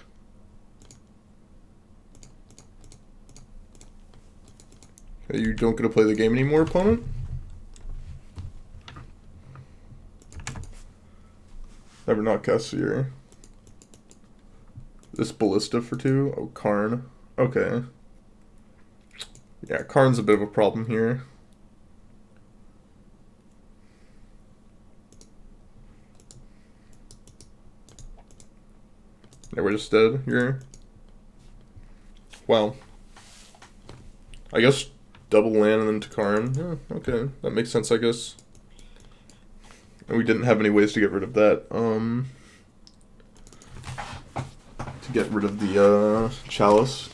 [SPEAKER 1] Okay, you don't get to play the game anymore, opponent? Never not cast Seer. This Ballista for two? Oh, Karn. Okay. Yeah, Karn's a bit of a problem here. Yeah, we're just dead here. Well. I guess double land and then to Karn. Yeah, okay. That makes sense, I guess. And we didn't have any ways to get rid of that. To get rid of the chalice.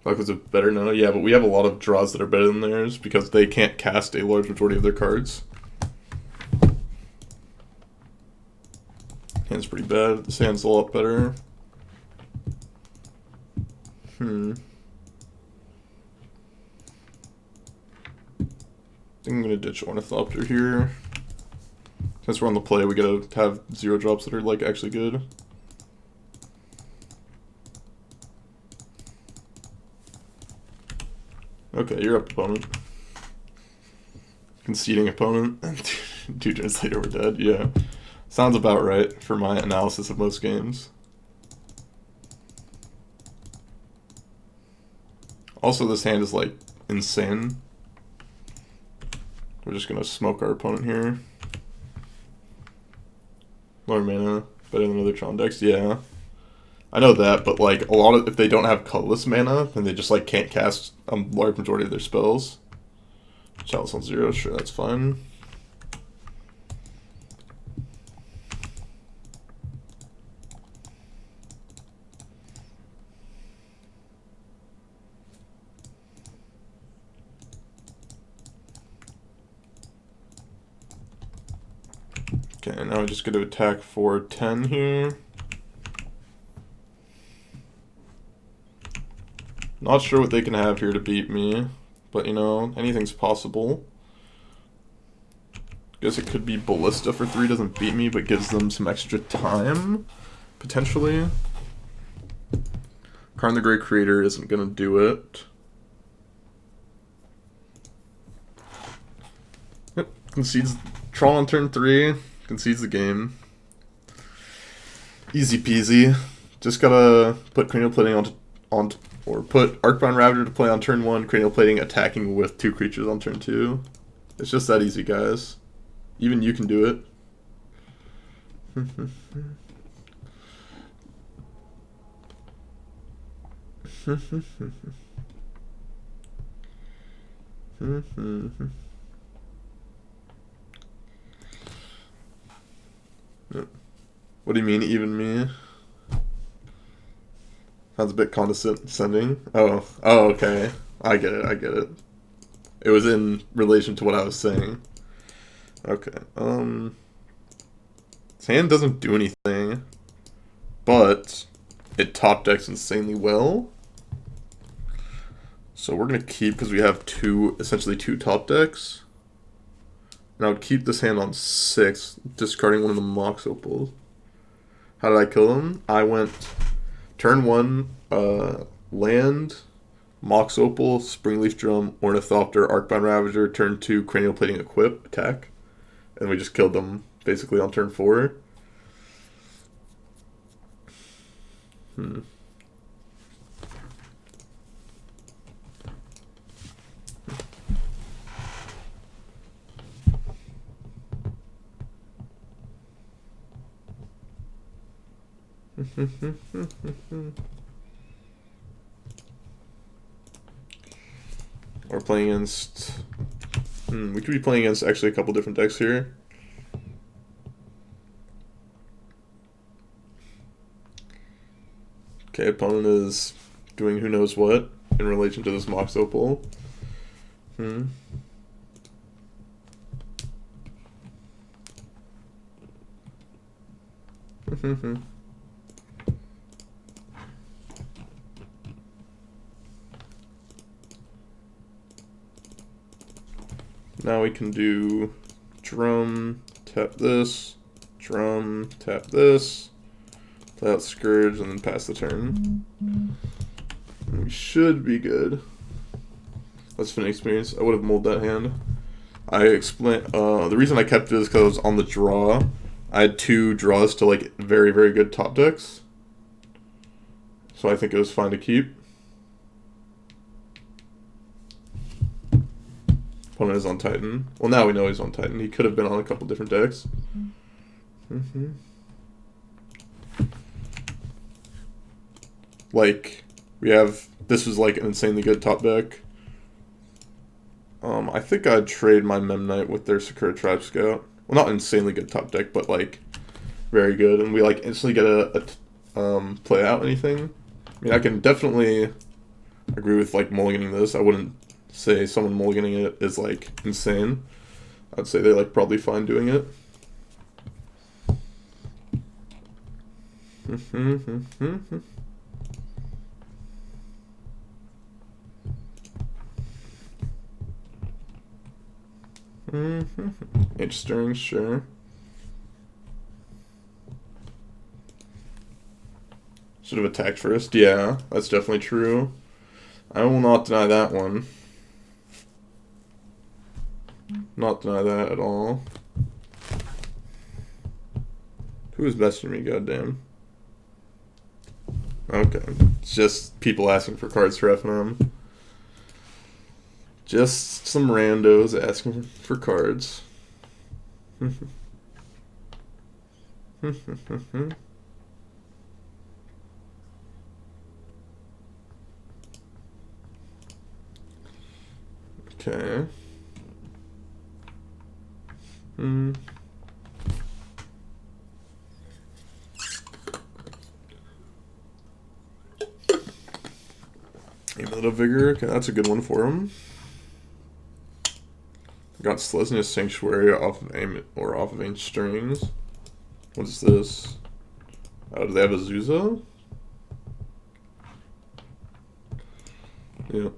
[SPEAKER 1] Like, was it better now? Yeah, but we have a lot of draws that are better than theirs because they can't cast a large majority of their cards. Hand's pretty bad. This hand's a lot better. I think I'm gonna ditch Ornithopter here. Since we're on the play, we gotta have 0 drops that are like actually good. Okay, you're up, opponent. Conceding opponent. 2 turns later, we're dead. Yeah. Sounds about right for my analysis of most games. Also, this hand is like insane. We're just gonna smoke our opponent here. Lower mana, better than other Tron decks. Yeah. I know that, but like a lot of, if they don't have colorless mana, then they just like can't cast a large majority of their spells. Chalice on 0, sure, that's fine. Okay, now I'm just going to attack for 10 here. Not sure what they can have here to beat me, but you know, anything's possible. Guess it could be Ballista for 3, doesn't beat me, but gives them some extra time, potentially. Karn the Great Creator isn't going to do it. Yep, concedes Tron on turn 3, concedes the game. Easy peasy. Just gotta put cranial plating on or put Arcbound Ravager to play on turn 1, cranial plating attacking with 2 creatures on turn 2. It's just that easy, guys. Even you can do it. What do you mean, even me? Sounds a bit condescending. Oh, okay. I get it. It was in relation to what I was saying. Okay. This hand doesn't do anything, but it top decks insanely well. So we're gonna keep, because we have essentially two top decks. And I would keep this hand on 6, discarding one of the Mox Opals. How did I kill them? I went turn 1, land, Mox Opal, Springleaf Drum, Ornithopter, Arcbound Ravager, turn 2, Cranial Plating Equip, attack. And we just killed them basically on turn 4. We're playing against... we could be playing against actually a couple different decks here. Okay, opponent is doing who knows what in relation to this Mox Opal. Now we can do drum, tap this, drum, tap this, play out Scourge, and then pass the turn. And we should be good. That's been an experience. I would have mulled that hand. I explained the reason I kept it is because I was on the draw. I had 2 draws to like very, very good top decks. So I think it was fine to keep. Opponent is on Titan. Well, now we know he's on Titan. He could have been on a couple different decks. Like, we have... This was like an insanely good top deck. I think I'd trade my Memnite with their Sakura Tribe Scout. well, not insanely good top deck, but like very good, and we like instantly get a play out anything. I mean, I can definitely agree with like mulliganing this. I wouldn't say someone mulliganing it is like insane. I'd say they like probably fine doing it. Interesting, sure. Should have attacked first. Yeah, that's definitely true. I will not deny that one. Not deny that at all. Who is messaging me, goddamn? Okay. It's just people asking for cards for FNM. Just some randos asking for cards. Okay. Amulet of Vigor. Okay, that's a good one for him. Got Selesnya Sanctuary off of off of Ancient Strings. What is this? Oh, do they have a Zuza? Yeah.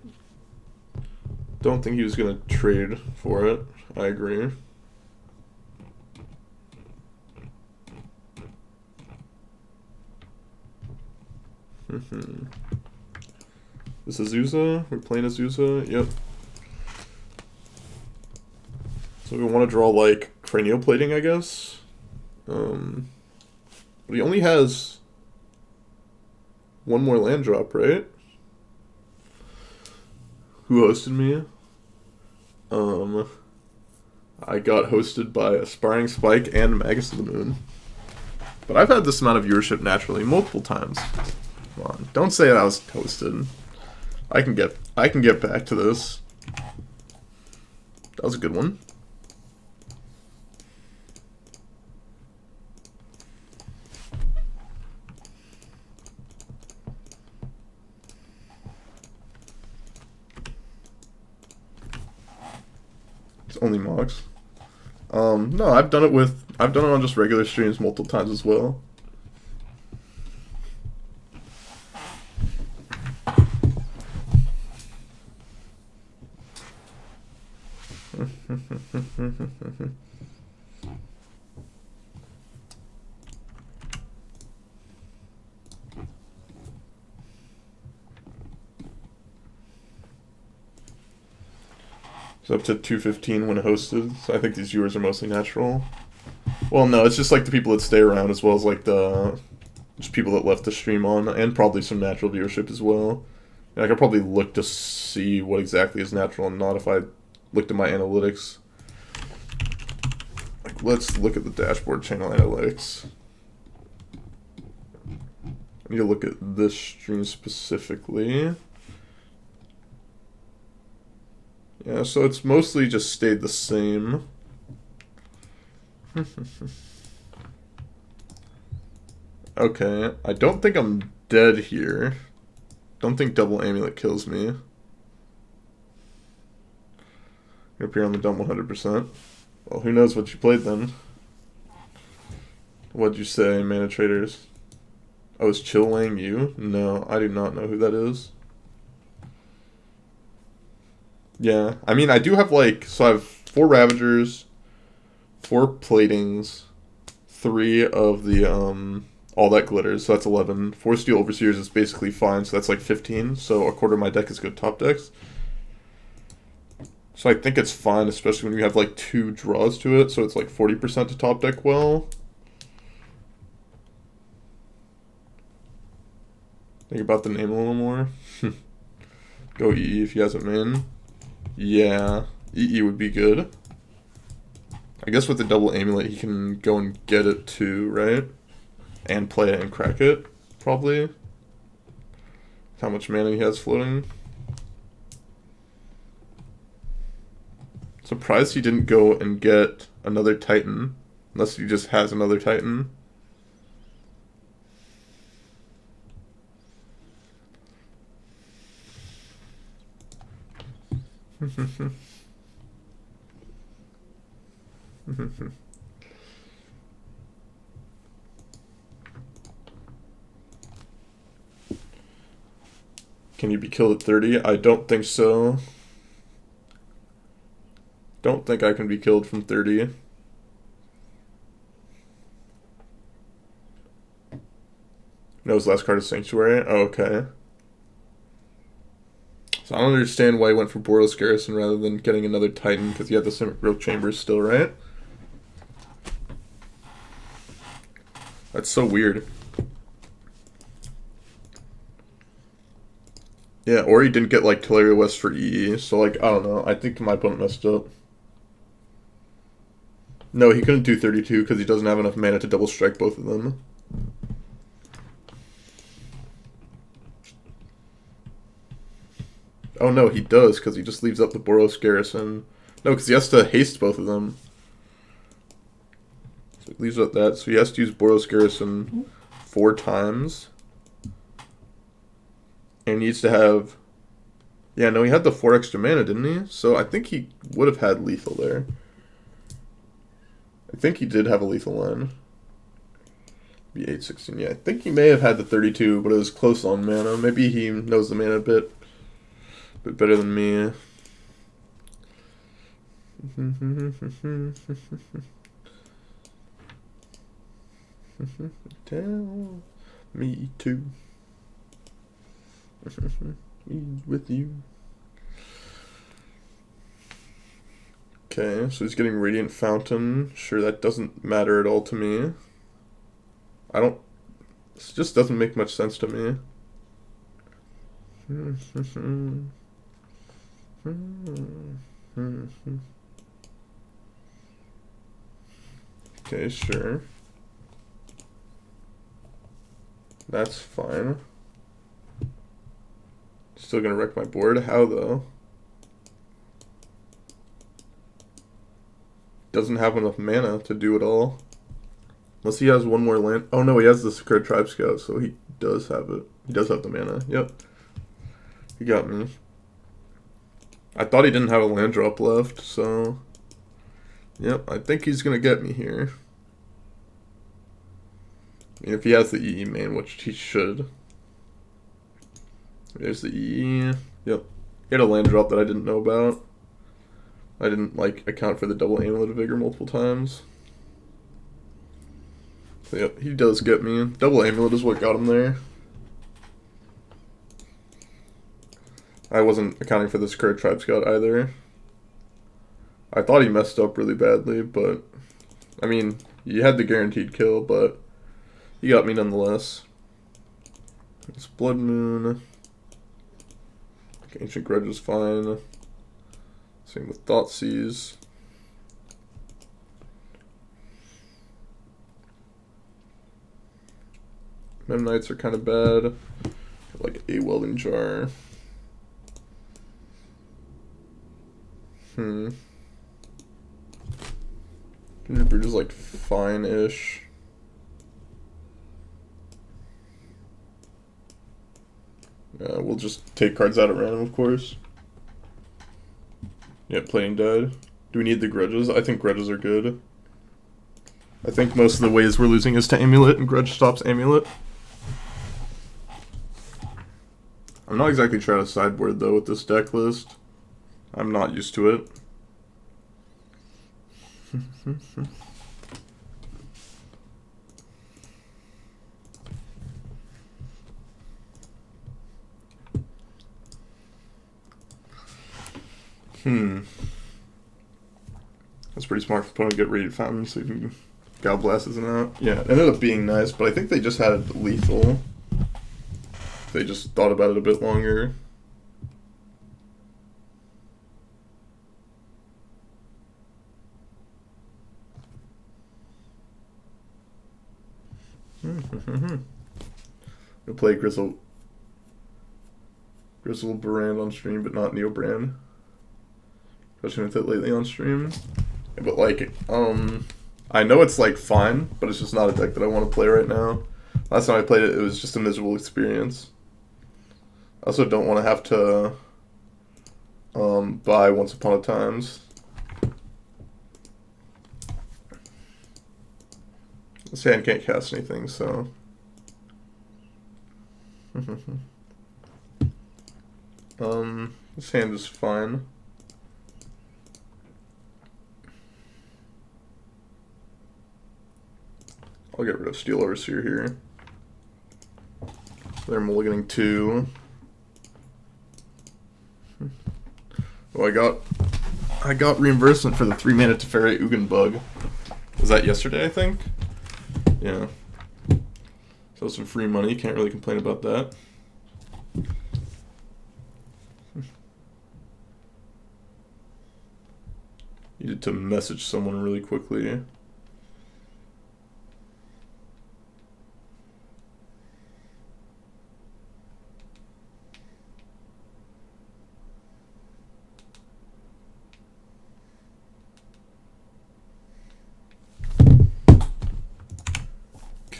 [SPEAKER 1] Don't think he was gonna trade for it. I agree. This is Zuza. We're playing a Zuza. Yep. So we want to draw like cranial plating, I guess. But he only has one more land drop, right? Who hosted me? I got hosted by Aspiring Spike and Magus of the Moon. But I've had this amount of viewership naturally multiple times. Come on, don't say that I was hosted. I can get back to this. That was a good one. It's only mocks. No, I've done it on just regular streams multiple times as well. So up to 215 when hosted. So I think these viewers are mostly natural. Well, no, it's just like the people that stay around as well as like the just people that left the stream on, and probably some natural viewership as well. And I could probably look to see what exactly is natural and not if I looked at my analytics. Like, let's look at the dashboard channel analytics. I need to look at this stream specifically. Yeah, so it's mostly just stayed the same. Okay, I don't think I'm dead here. Don't think double amulet kills me. You appear on the dump 100%. Well, who knows what you played then? What'd you say, Mana Traders? Oh, is Chill Wang you? No, I do not know who that is. Yeah, I mean, I do have like, so I have 4 Ravagers, 4 Platings, 3 of the, all that glitters, so that's 11. 4 Steel Overseers is basically fine, so that's like 15, so a quarter of my deck is good top decks. So I think it's fine, especially when you have like 2 draws to it, so it's like 40% to top deck well. Think about the name a little more. Go EE if he has a main. Yeah, EE would be good. I guess with the double amulet, he can go and get it too, right? And play it and crack it, probably. How much mana he has floating. Surprised he didn't go and get another Titan. Unless he just has another Titan. Can you be killed at 30? I don't think so. Don't think I can be killed from 30. No, his last card is Sanctuary. Oh, okay. So I don't understand why he went for Boros Garrison rather than getting another Titan, because he had the Simic Growth Chambers still, right? That's so weird. Yeah, or he didn't get, like, Teleria West for EE, so, like, I don't know. I think my opponent messed up. No, he couldn't do 32 because he doesn't have enough mana to double strike both of them. Oh no, he does, because he just leaves up the Boros Garrison. No, because he has to haste both of them. So he leaves up that, so he has to use Boros Garrison 4 times. And he needs to have... Yeah, no, he had the 4 extra mana, didn't he? So I think he would have had lethal there. I think he did have a lethal line. Be 816, yeah. I think he may have had the 32, but it was close on mana. Maybe he knows the mana a bit better than me. Tell me too. He's with you. Okay, so he's getting Radiant Fountain. Sure, that doesn't matter at all to me. This just doesn't make much sense to me. Okay, sure. That's fine. Still gonna wreck my board. How though? Doesn't have enough mana to do it all. Unless he has one more land. Oh no, he has the Secure Tribe Scout, so he does have it. He does have the mana. Yep. He got me. I thought he didn't have a land drop left, so... Yep, I think he's gonna get me here. I mean, if he has the EE main, which he should. There's the EE. Yep. He had a land drop that I didn't know about. I didn't, like, account for the double Amulet of Vigor multiple times. So, yep, he does get me. Double Amulet is what got him there. I wasn't accounting for the Secure Tribe Scout either. I thought he messed up really badly, but... I mean, he had the guaranteed kill, but... he got me nonetheless. It's Blood Moon. Ancient Grudge is fine. Same with Thoughtseize. Mem Knights are kind of bad. Like a Welding Jar. Gingerbread is like fine-ish. We'll just take cards out at random, of course. Yeah, playing dead. Do we need the grudges? I think grudges are good. I think most of the ways we're losing is to Amulet, and grudge stops Amulet. I'm not exactly trying to sideboard, though, with this deck list. I'm not used to it. That's pretty smart for opponent to get Radiant Fountain so you can God Blast isn't out. Yeah, it ended up being nice, but I think they just had lethal. They just thought about it a bit longer. We'll play Grizzle Brand on stream, but not Neo Brand. Especially with it lately on stream. But like, I know it's like fine, but it's just not a deck that I want to play right now. Last time I played it, it was just a miserable experience. I also don't want to have to buy Once Upon a Times. This hand can't cast anything, so. This hand is fine. I'll get rid of Steel Overseer here. They're mulliganing 2. Oh, I got reimbursement for the 3-mana Teferi Ugin bug. Was that yesterday, I think? Yeah. So some free money, can't really complain about that. Needed to message someone really quickly.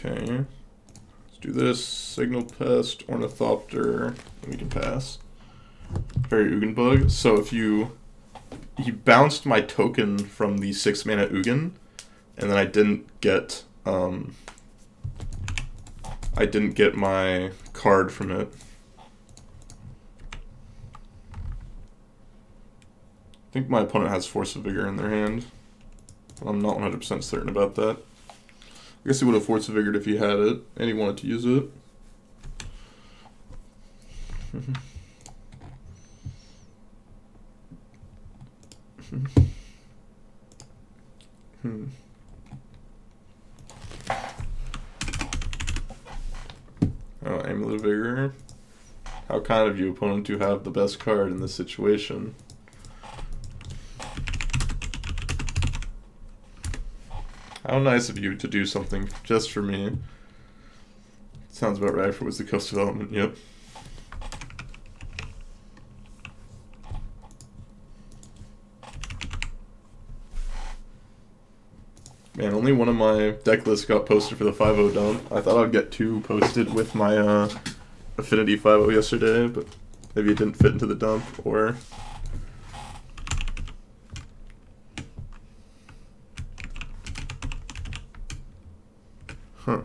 [SPEAKER 1] Okay, let's do this. Signal Pest, Ornithopter, and we can pass. Very Ugin bug. So if he bounced my token from the 6-mana Ugin, and then I didn't get my card from it. I think my opponent has Force of Vigor in their hand. I'm not 100% certain about that. I guess he would have Force of Vigor if he had it, and he wanted to use it. Oh, Amulet of Vigor. How kind of you, opponent, to have the best card in this situation. How nice of you to do something just for me. Sounds about right for Wizard Coast Development, yep. Man, only one of my deck lists got posted for the 5-0 dump. I thought I'd get 2 posted with my Affinity 5-0 yesterday, but maybe it didn't fit into the dump, or... Huh.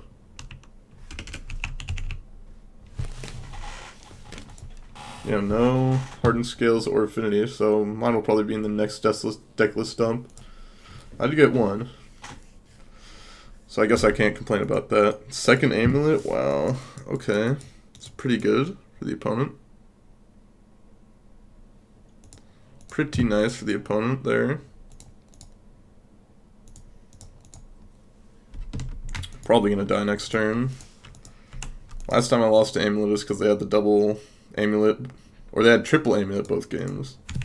[SPEAKER 1] Yeah, no Hardened Scales or Affinity, so mine will probably be in the next deck list dump. I did get 1. So I guess I can't complain about that. Second Amulet, wow. Okay. It's pretty good for the opponent. Pretty nice for the opponent there. Probably gonna die next turn. Last time I lost to Amulet is because they had the double Amulet, or they had triple Amulet both games. I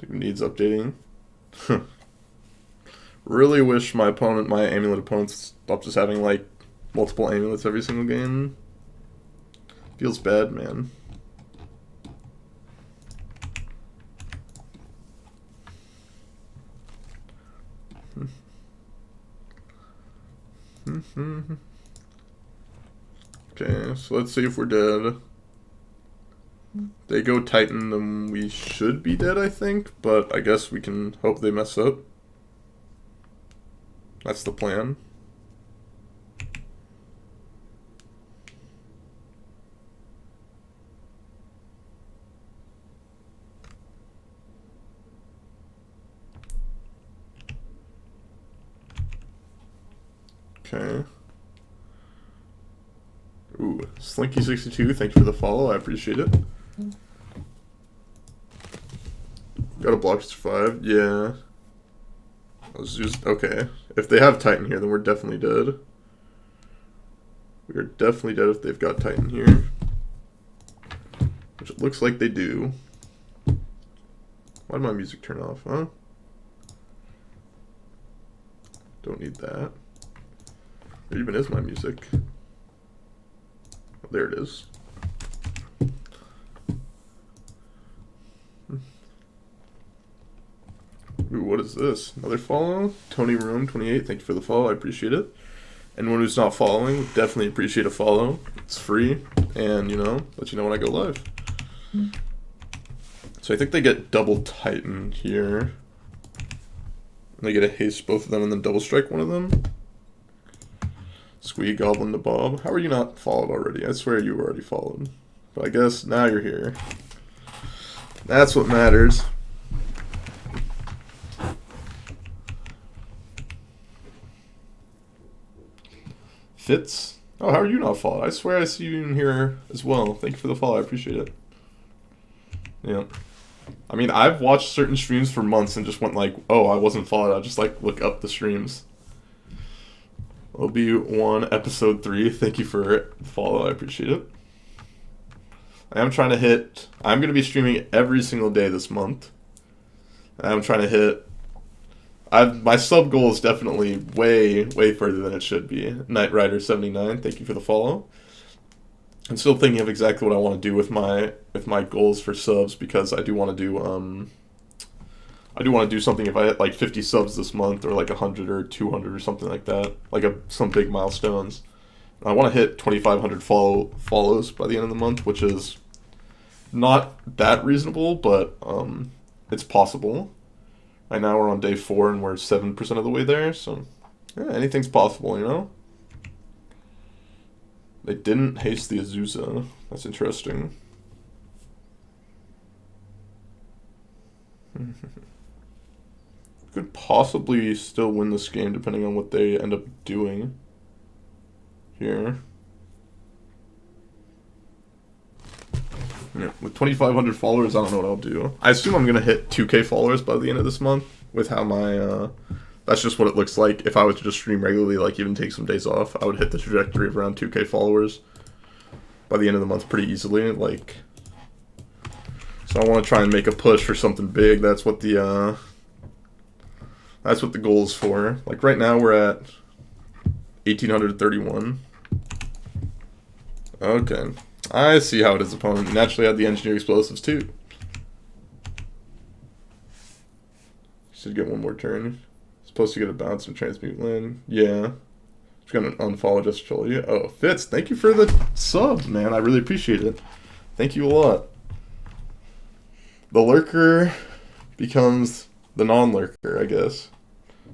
[SPEAKER 1] think it needs updating. Really wish my Amulet opponents stopped just having like multiple Amulets every single game. Feels bad, man. Okay, so let's see if we're dead. They go Titan, then we should be dead, I think, but I guess we can hope they mess up. That's the plan. Okay. Ooh, Slinky62, thank you for the follow, I appreciate it. Got a block to survive, yeah. Okay. If they have Titan here, then we're definitely dead. We are definitely dead if they've got Titan here. Which it looks like they do. Why did my music turn off, huh? Don't need that. Where even is my music? Oh, there it is. Ooh, what is this? Another follow? Tony Room 28, thank you for the follow. I appreciate it. Anyone who's not following, definitely appreciate a follow. It's free, and let you know when I go live. So I think they get double Titan here. They get a haste both of them and then double strike one of them. Squee Goblin to Bob. How are you not followed already? I swear you were already followed. But I guess now you're here. That's what matters. Fitz. Oh, how are you not followed? I swear I see you in here as well. Thank you for the follow. I appreciate it. Yeah. I mean, I've watched certain streams for months and just went like, oh, I wasn't followed. I'll just like look up the streams. Obi-Wan episode 3. Thank you for the follow. I appreciate it. I am trying to hit... I'm going to be streaming every single day this month. I'm trying to hit... My sub goal is definitely way, way further than it should be. Knight Rider 79, thank you for the follow. I'm still thinking of exactly what I want to do with my goals for subs, because I do want to do something if I hit like 50 subs this month, or like 100 or 200 or something like that, like some big milestones. I want to hit 2,500 follows by the end of the month, which is not that reasonable, but it's possible. Right now we're on day 4 and we're 7% of the way there, so yeah, anything's possible, They didn't haste the Azusa. That's interesting. Could possibly still win this game depending on what they end up doing here. Yeah, with 2,500 followers, I don't know what I'll do. I assume I'm going to hit 2K followers by the end of this month with how my... that's just what it looks like. If I was to just stream regularly, like even take some days off, I would hit the trajectory of around 2K followers by the end of the month pretty easily. Like, so I want to try and make a push for something big. That's what the goal is for. Like right now we're at 1,831. Okay. I see how it is, opponent. Naturally had the engineer explosives too. Should get one more turn. Supposed to get a bounce and transmute land. Yeah. Just gonna unfollow just to troll you. Oh, Fitz, thank you for the sub, man. I really appreciate it. Thank you a lot. The lurker becomes the non-lurker, I guess.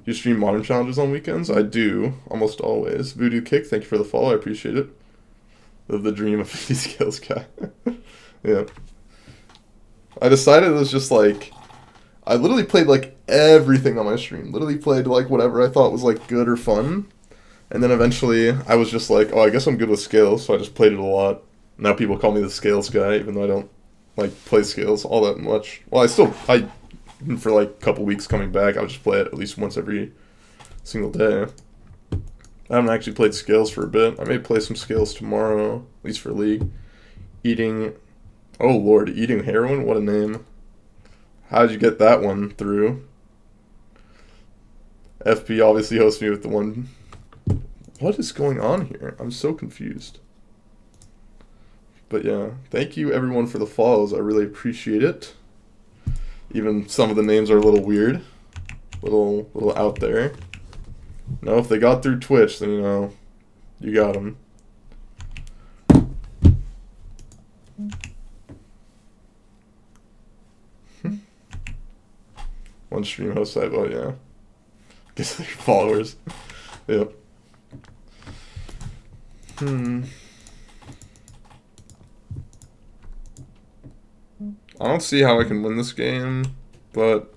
[SPEAKER 1] You stream modern challenges on weekends? I do, almost always. Voodoo Kick, thank you for the follow. I appreciate it. The dream of 50 skills guy. Yeah. I decided it was just like, I literally played like everything on my stream. Literally played like whatever I thought was like good or fun. And then eventually I was just like, oh, I guess I'm good with scales, so I just played it a lot. Now people call me the scales guy, even though I don't like play scales all that much. Well, for like a couple weeks coming back, I would just play it at least once every single day. I haven't actually played scales for a bit. I may play some scales tomorrow, at least for League. Oh lord, eating heroin? What a name. How'd you get that one through? FP obviously hosts me with the one. What is going on here? I'm so confused. But yeah, thank you everyone for the follows. I really appreciate it. Even some of the names are a little weird. Little out there. No, if they got through Twitch, then you got them. One stream host site, oh yeah. Guess they're followers. Yep. I don't see how I can win this game, but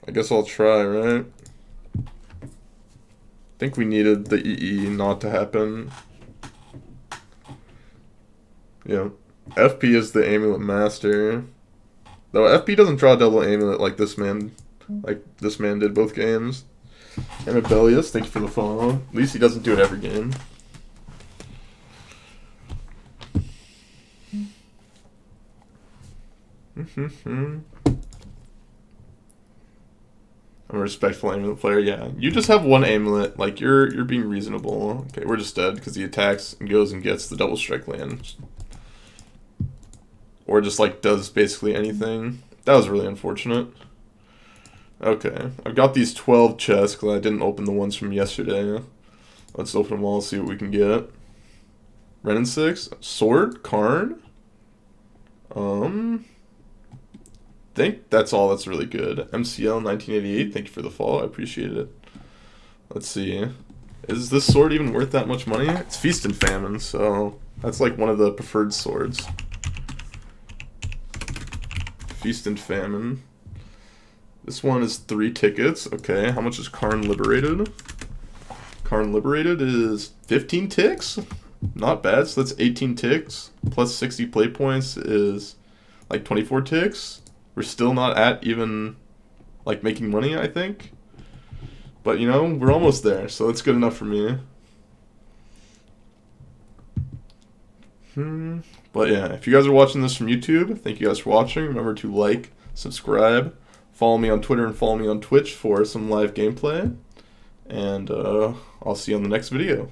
[SPEAKER 1] I guess I'll try, right? I think we needed the EE not to happen. Yeah. FP is the amulet master. Though FP doesn't draw double amulet like this man did both games. And Rebellious, thank you for the follow. At least he doesn't do it every game. I'm a respectful amulet player, yeah. You just have one amulet, like you're being reasonable. Okay, we're just dead because he attacks and goes and gets the double strike land. Or just like does basically anything. That was really unfortunate. Okay, I've got these 12 chests because I didn't open the ones from yesterday. Let's open them all, see what we can get. Ren and 6. Sword? Karn? Think that's all that's really good. MCL 1988, thank you for the follow, I appreciate it. Let's see. Is this sword even worth that much money? It's Feast and Famine, so that's like one of the preferred swords. Feast and Famine. This one is 3 tickets. Okay, how much is Karn Liberated? Karn Liberated is 15 ticks? Not bad, so that's 18 ticks. Plus 60 play points is like 24 ticks. We're still not at even like making money, I think. But you know, we're almost there, so that's good enough for me. But yeah, if you guys are watching this from YouTube, thank you guys for watching. Remember to like, subscribe, follow me on Twitter and follow me on Twitch for some live gameplay. And I'll see you on the next video.